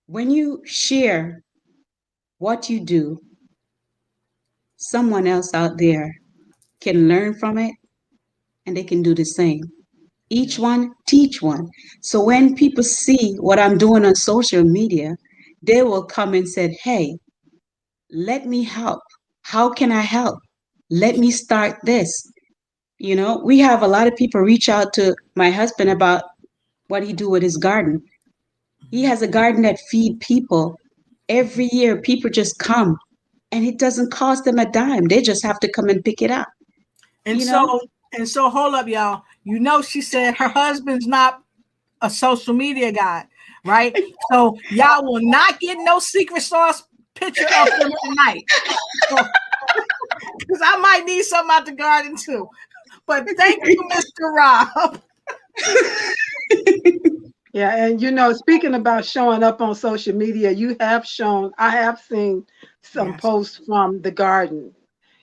when you share what you do, someone else out there can learn from it and they can do the same. Each one teach one. So when people see what I'm doing on social media, they will come and say, hey, let me help. How can I help? Let me start this. We have a lot of people reach out to my husband about what he do with his garden. He has a garden that feed people. Every year, people just come and it doesn't cost them a dime. They just have to come and pick it up. And so hold up, y'all. She said her husband's not a social media guy. right? So y'all will not get no secret sauce picture of them tonight. Because I might need something out the garden too. But thank you, Mr. Rob. Yeah, and speaking about showing up on social media, I have seen some posts from the garden,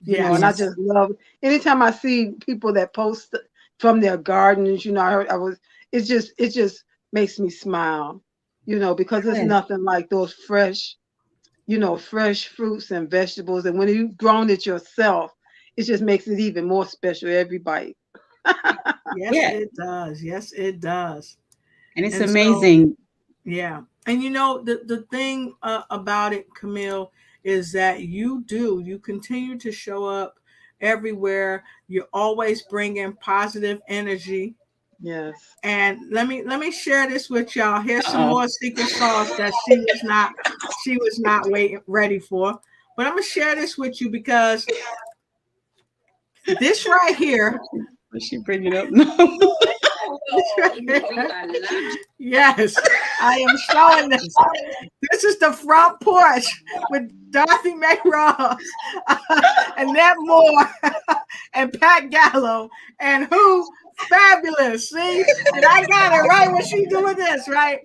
and I just love anytime I see people that post from their gardens, it just makes me smile, because it's nothing like those fresh fruits and vegetables. And when you've grown it yourself, it just makes it even more special every bite. It does. Yes, it does. And it's amazing. So, and the thing about it, Camille, is that you continue to show up everywhere. You're always bringing positive energy. Yes. And let me share this with y'all. Here's some more secret sauce that she was not ready for. But I'm gonna share this with you because this right here. Is she bringing it up? No. Yes, I am showing this. This is the front porch with Dorothy Mae Ross and Ned Moore and Pat Gallo and who fabulous. See, and I got it right when she's doing this, right?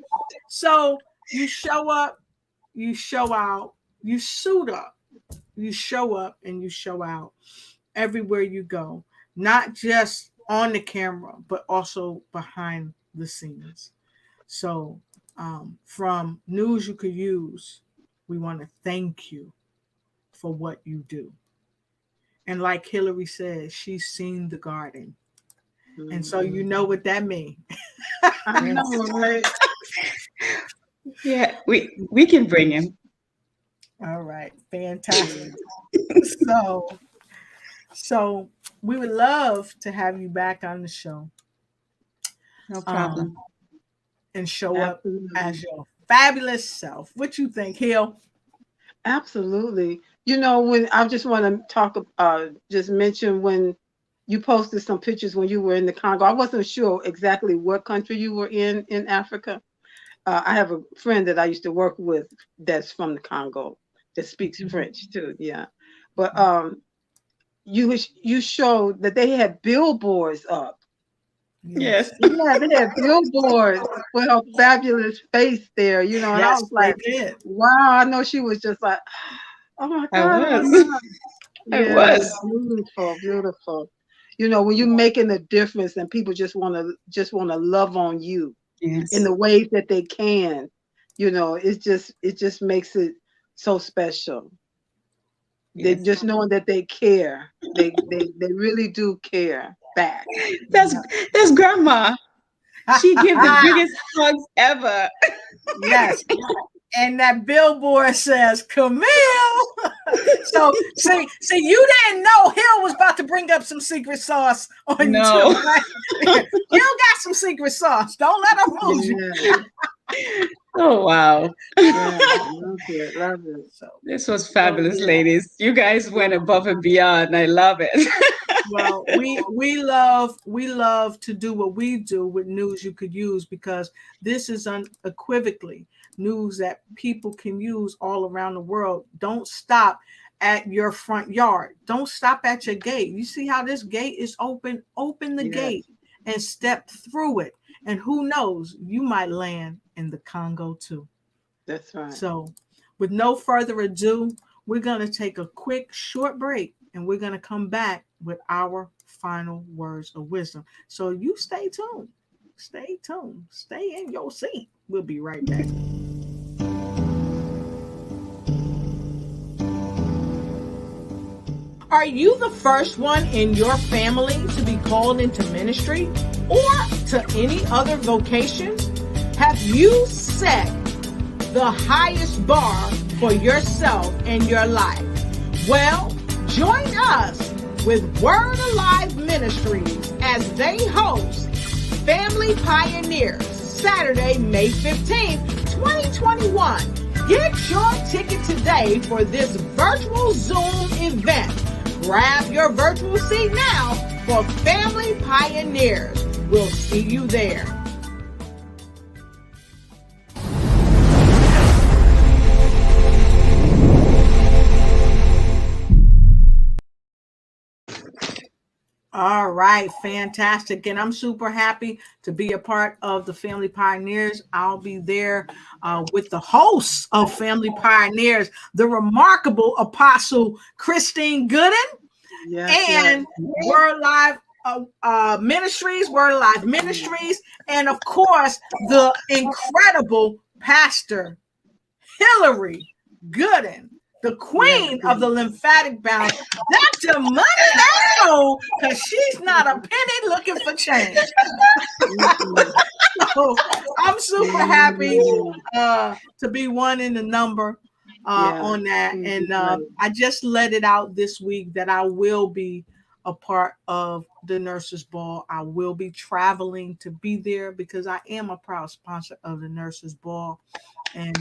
So you show up, you show out, you suit up, you show up, and you show out everywhere you go, not just on the camera, but also behind the scenes. So from News You Could Use, we want to thank you for what you do. And like Hillary said, she's seen the garden. Mm-hmm. And so you know what that means. I know, right? Yeah, we can bring him. All right, fantastic. So we would love to have you back on the show. No problem. And show up as your fabulous self. What you think, Hill? Absolutely. When I just want to talk, just mention when you posted some pictures when you were in the Congo. I wasn't sure exactly what country you were in Africa. I have a friend that I used to work with that's from the Congo that speaks French too. Yeah. But you showed that they had billboards up. Yes. Yeah, they had billboards with her fabulous face there, and I was like, wow, I know she was just like, oh my God. I was. Beautiful, beautiful. When you're making a difference and people just want to love on you in the ways that they can, it just makes it so special. They just knowing that they care. They really do care back. That's grandma. She gives the biggest hugs ever. Yes. And that billboard says Camille. So see, you didn't know Hill was about to bring up some secret sauce on you too. Right? You got some secret sauce. Don't let her fool you. Oh wow. Yeah, love it. So this was fabulous, ladies. You guys went above and beyond. I love it. Well, we love to do what we do with News You Could Use, because this is unequivocally news that people can use all around the world. Don't stop at your front yard. Don't stop at your gate. You see how this gate is open? Open the gate and step through it. And who knows, you might land in the Congo too. That's right. So with no further ado, we're going to take a quick short break and we're going to come back with our final words of wisdom. So you stay tuned. Stay tuned. Stay in your seat. We'll be right back. Are you the first one in your family to be called into ministry or to any other vocation? Have you set the highest bar for yourself and your life? Well, join us with Word Alive Ministries as they host Family Pioneers, Saturday, May 15th, 2021. Get your ticket today for this virtual Zoom event. Grab your virtual seat now for Family Pioneers. We'll see you there. All right, fantastic. And I'm super happy to be a part of the Family Pioneers. I'll be there with the hosts of Family Pioneers, the remarkable Apostle Christine Gooden, and Word Live Ministries, and of course, the incredible Pastor Hillary Gooden, the queen of the lymphatic balance. Dr. Money because she's not a penny looking for change. So I'm super happy to be one in the number on that. And I just let it out this week that I will be a part of the Nurses Ball. I will be traveling to be there because I am a proud sponsor of the Nurses Ball. And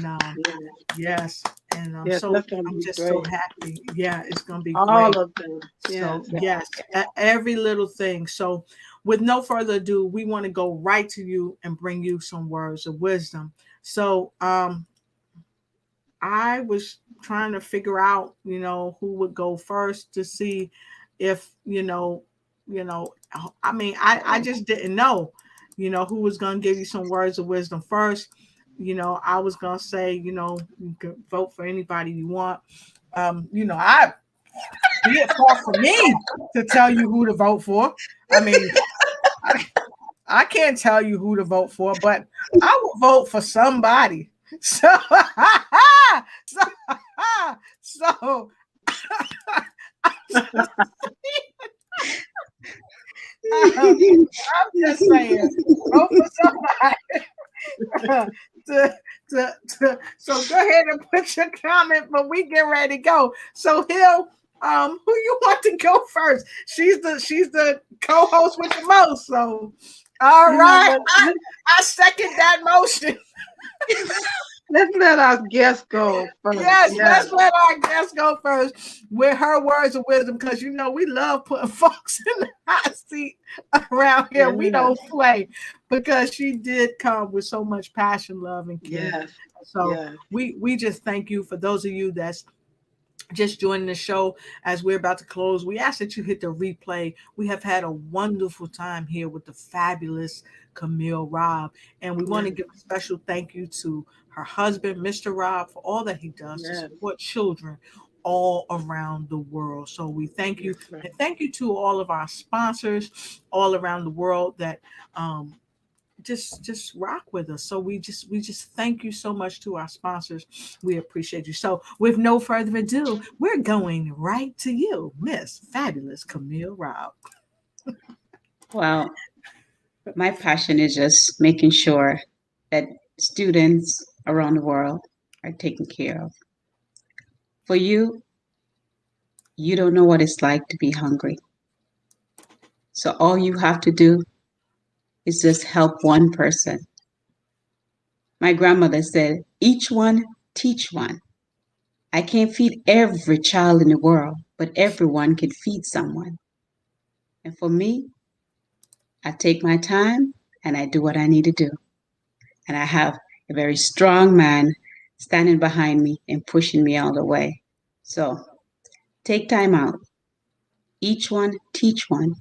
yes, and so I'm just so happy. Yeah, it's gonna be all great. of them. So yes, every little thing. So with no further ado, we want to go right to you and bring you some words of wisdom. So I was trying to figure out, who would go first to see if, I mean, I just didn't know, who was going to give you some words of wisdom first. I was going to say, you can vote for anybody you want. I be it far from me to tell you who to vote for. I mean, I can't tell you who to vote for, but I will vote for somebody. So, I'm just saying, vote for somebody. So go ahead and put your comment, but we get ready to go. So Hill, who you want to go first? She's the co-host with the most. So all right, I second that motion. Let's let our guest go first. Yes, let's let our guest go first with her words of wisdom, because we love putting folks in the hot seat around here. Yeah. We don't play, because she did come with so much passion, love, and care. Yes. So we just thank you. For those of you that's just joining the show as we're about to close, we ask that you hit the replay. We have had a wonderful time here with the fabulous Camille Robb, and we want to give a special thank you to her husband, Mr. Robb, for all that he does to support children all around the world. So we thank you, and thank you to all of our sponsors all around the world that just rock with us. So we just thank you so much to our sponsors. We appreciate you. So with no further ado, we're going right to you, Miss Fabulous Camille Robb. Well, my passion is just making sure that students around the world are taken care of. For you, you don't know what it's like to be hungry. So all you have to do is just help one person. My grandmother said, each one, teach one. I can't feed every child in the world, but everyone can feed someone. And for me, I take my time and I do what I need to do. And I have a very strong man standing behind me and pushing me all the way. So take time out. Each one, teach one.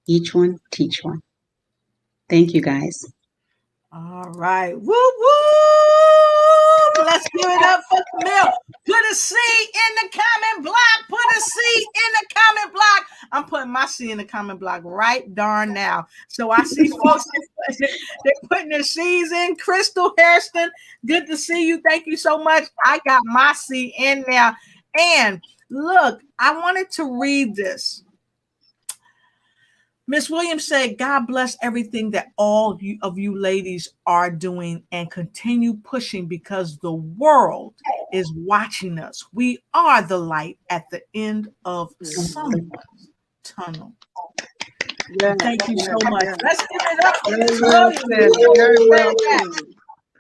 Each one, teach one. Thank you, guys. All right. Woo, woo! Let's give it up for Camille. Put a C in the comment block. Put a C in the comment block. I'm putting my C in the comment block right darn now. So I see folks, they're putting their C's in. Crystal Hairston, good to see you. Thank you so much. I got my C in there. And look, I wanted to read this. Miss Williams said, God bless everything that all of you ladies are doing, and continue pushing, because the world is watching us. We are the light at the end of someone's tunnel. Yeah, thank you so much. Let's give it up for Miss Williams.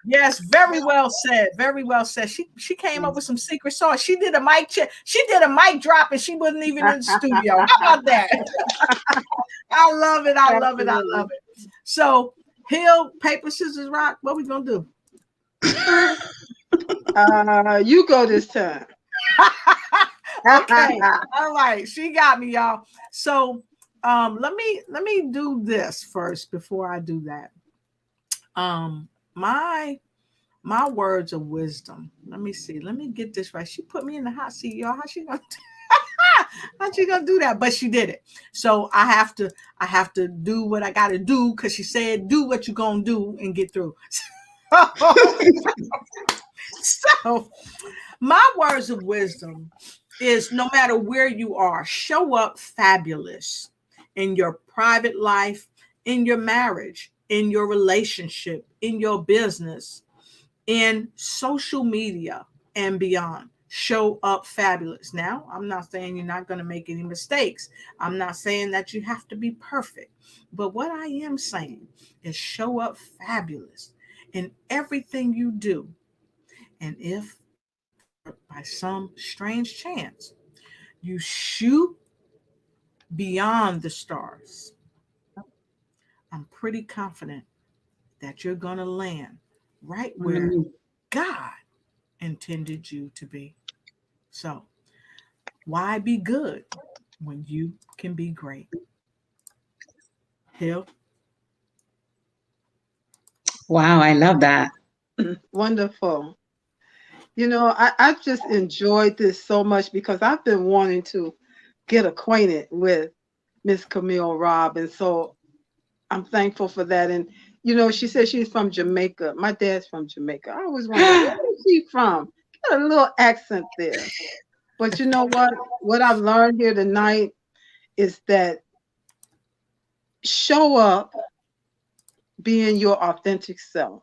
Yes, very well said. Very well said. She came up with some secret sauce. She did a mic check. She did a mic drop, and she wasn't even in the studio. How about that? I love it. I love it. I love it. So, Hill, paper, scissors, rock. What we gonna do? You go this time. Okay. All right. She got me, y'all. So, Let me do this first before I do that. My words of wisdom. Let me see. Let me get this right. She put me in the hot seat, y'all. How she gonna do that? But she did it. So I have to do what I gotta do because she said do what you're gonna do and get through. So my words of wisdom is no matter where you are, show up fabulous in your private life, in your marriage, in your relationship, in your business, in social media and beyond. Show up fabulous. Now, I'm not saying you're not going to make any mistakes. I'm not saying that you have to be perfect. But what I am saying is show up fabulous in everything you do. And if by some strange chance you shoot beyond the stars, I'm pretty confident that you're going to land right where God intended you to be. So, why be good when you can be great? Hill? Wow, I love that. Wonderful. I just enjoyed this so much because I've been wanting to get acquainted with Miss Camille Robb. And so I'm thankful for that. And, she said she's from Jamaica. My dad's from Jamaica. I always wonder, where is she from? Got a little accent there. But you know what? What I've learned here tonight is that show up being your authentic self.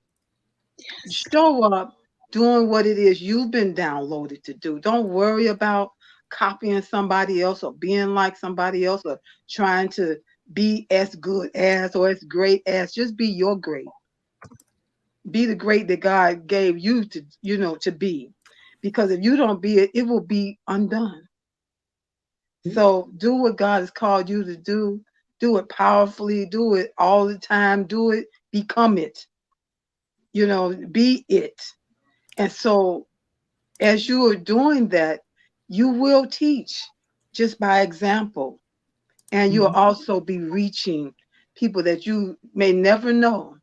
Show up doing what it is you've been downloaded to do. Don't worry about copying somebody else or being like somebody else or trying to be as good as or as great as. Just be your great. Be the great that God gave you to be. Because if you don't be it, it will be undone. So do what God has called you to do. Do it powerfully. Do it all the time. Do it. Become it. Be it. And so as you are doing that, you will teach just by example. And you'll also be reaching people that you may never know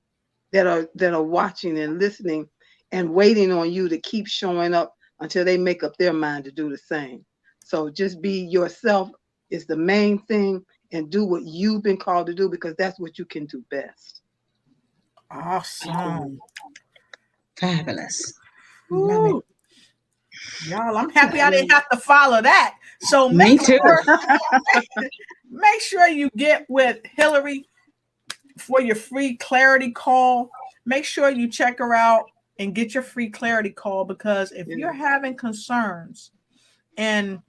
that are watching and listening and waiting on you to keep showing up until they make up their mind to do the same. So just be yourself is the main thing and do what you've been called to do because that's what you can do best. Awesome. Fabulous. Love it. Y'all, I'm happy I didn't have to follow that. So Me too. Make sure you get with Hillary for your free clarity call. Make sure you check her out and get your free clarity call because if you're having concerns and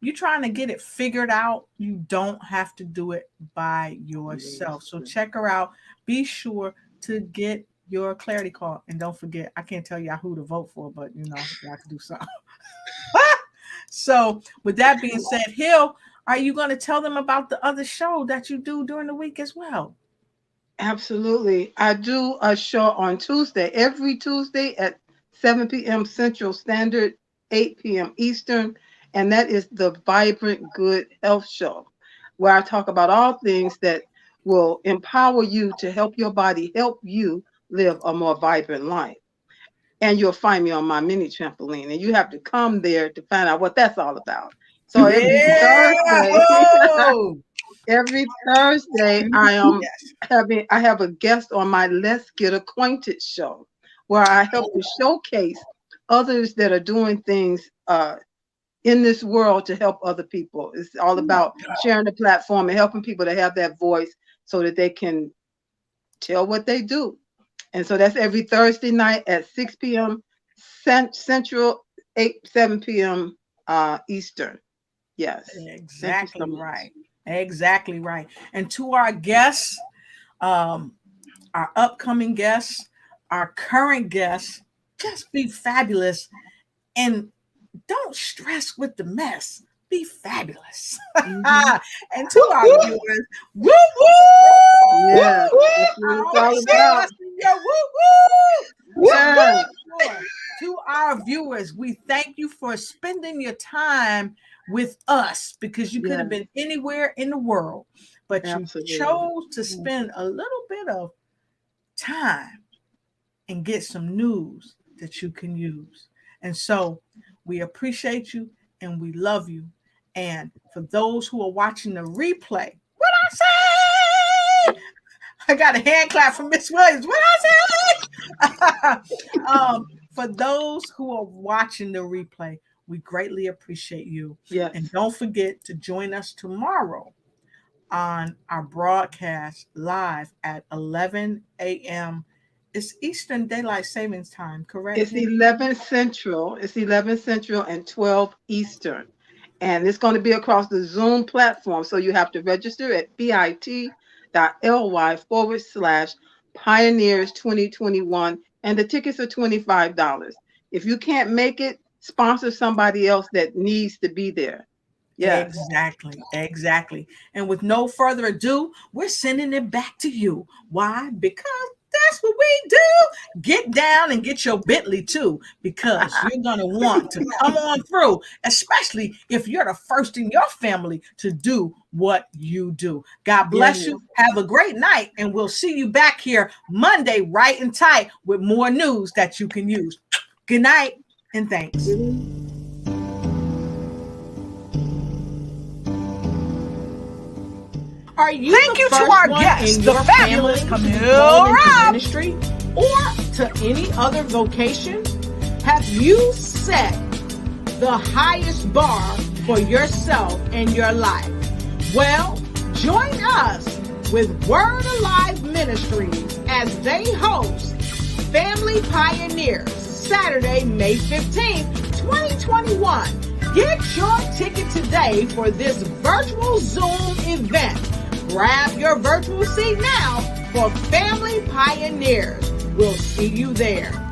you're trying to get it figured out, you don't have to do it by yourself. So check her out. Be sure to get your clarity call. And don't forget, I can't tell y'all who to vote for, but y'all can do something. So with that being said, Hill, are you going to tell them about the other show that you do during the week as well? Absolutely. I do a show on Tuesday, every Tuesday at 7 p.m. Central Standard, 8 p.m. Eastern. And that is the Vibrant Good Health Show, where I talk about all things that will empower you to help your body, help you live a more vibrant life. And you'll find me on my mini trampoline. And you have to come there to find out what that's all about. So every Thursday, I have a guest on my Let's Get Acquainted show, where I help to showcase others that are doing things in this world to help other people. It's all about sharing the platform and helping people to have that voice so that they can tell what they do. And so that's every Thursday night at 6 p.m. Central, 7 p.m. Eastern. Yes. Exactly right. Exactly right. And to our guests, our upcoming guests, our current guests, just be fabulous and don't stress with the mess. Be fabulous. And to our viewers, woo woo! Yeah, that's what it's all about. Woo woo! Yeah. To our viewers, we thank you for spending your time with us, because you could have been anywhere in the world, but you chose to spend a little bit of time and get some news that you can use. And so we appreciate you and we love you. And for those who are watching the replay, what I say? I got a hand clap from Miss Williams. What I say? For those who are watching the replay, we greatly appreciate you. Yes. And don't forget to join us tomorrow on our broadcast live at 11 a.m. It's Eastern Daylight Savings Time, correct? It's 11 Central. It's 11 Central and 12 Eastern. And it's going to be across the Zoom platform. So you have to register at bit.ly/Pioneers 2021. And the tickets are $25. If you can't make it, sponsor somebody else that needs to be there. Yeah, exactly. And with no further ado, we're sending it back to you. Why? Because that's what we do. Get down and get your Bentley too, because you're going to want to come on through, especially if you're the first in your family to do what you do. God bless you. Have a great night, and we'll see you back here Monday, right and tight, with more news that you can use. Good night, and thanks. Thank you to our guests, the fabulous Camille Ministry, or to any other vocation. Have you set the highest bar for yourself and your life? Well, join us with Word Alive Ministries as they host Family Pioneers, Saturday, May 15th, 2021. Get your ticket today for this virtual Zoom event. Grab your virtual seat now for Family Pioneers. We'll see you there.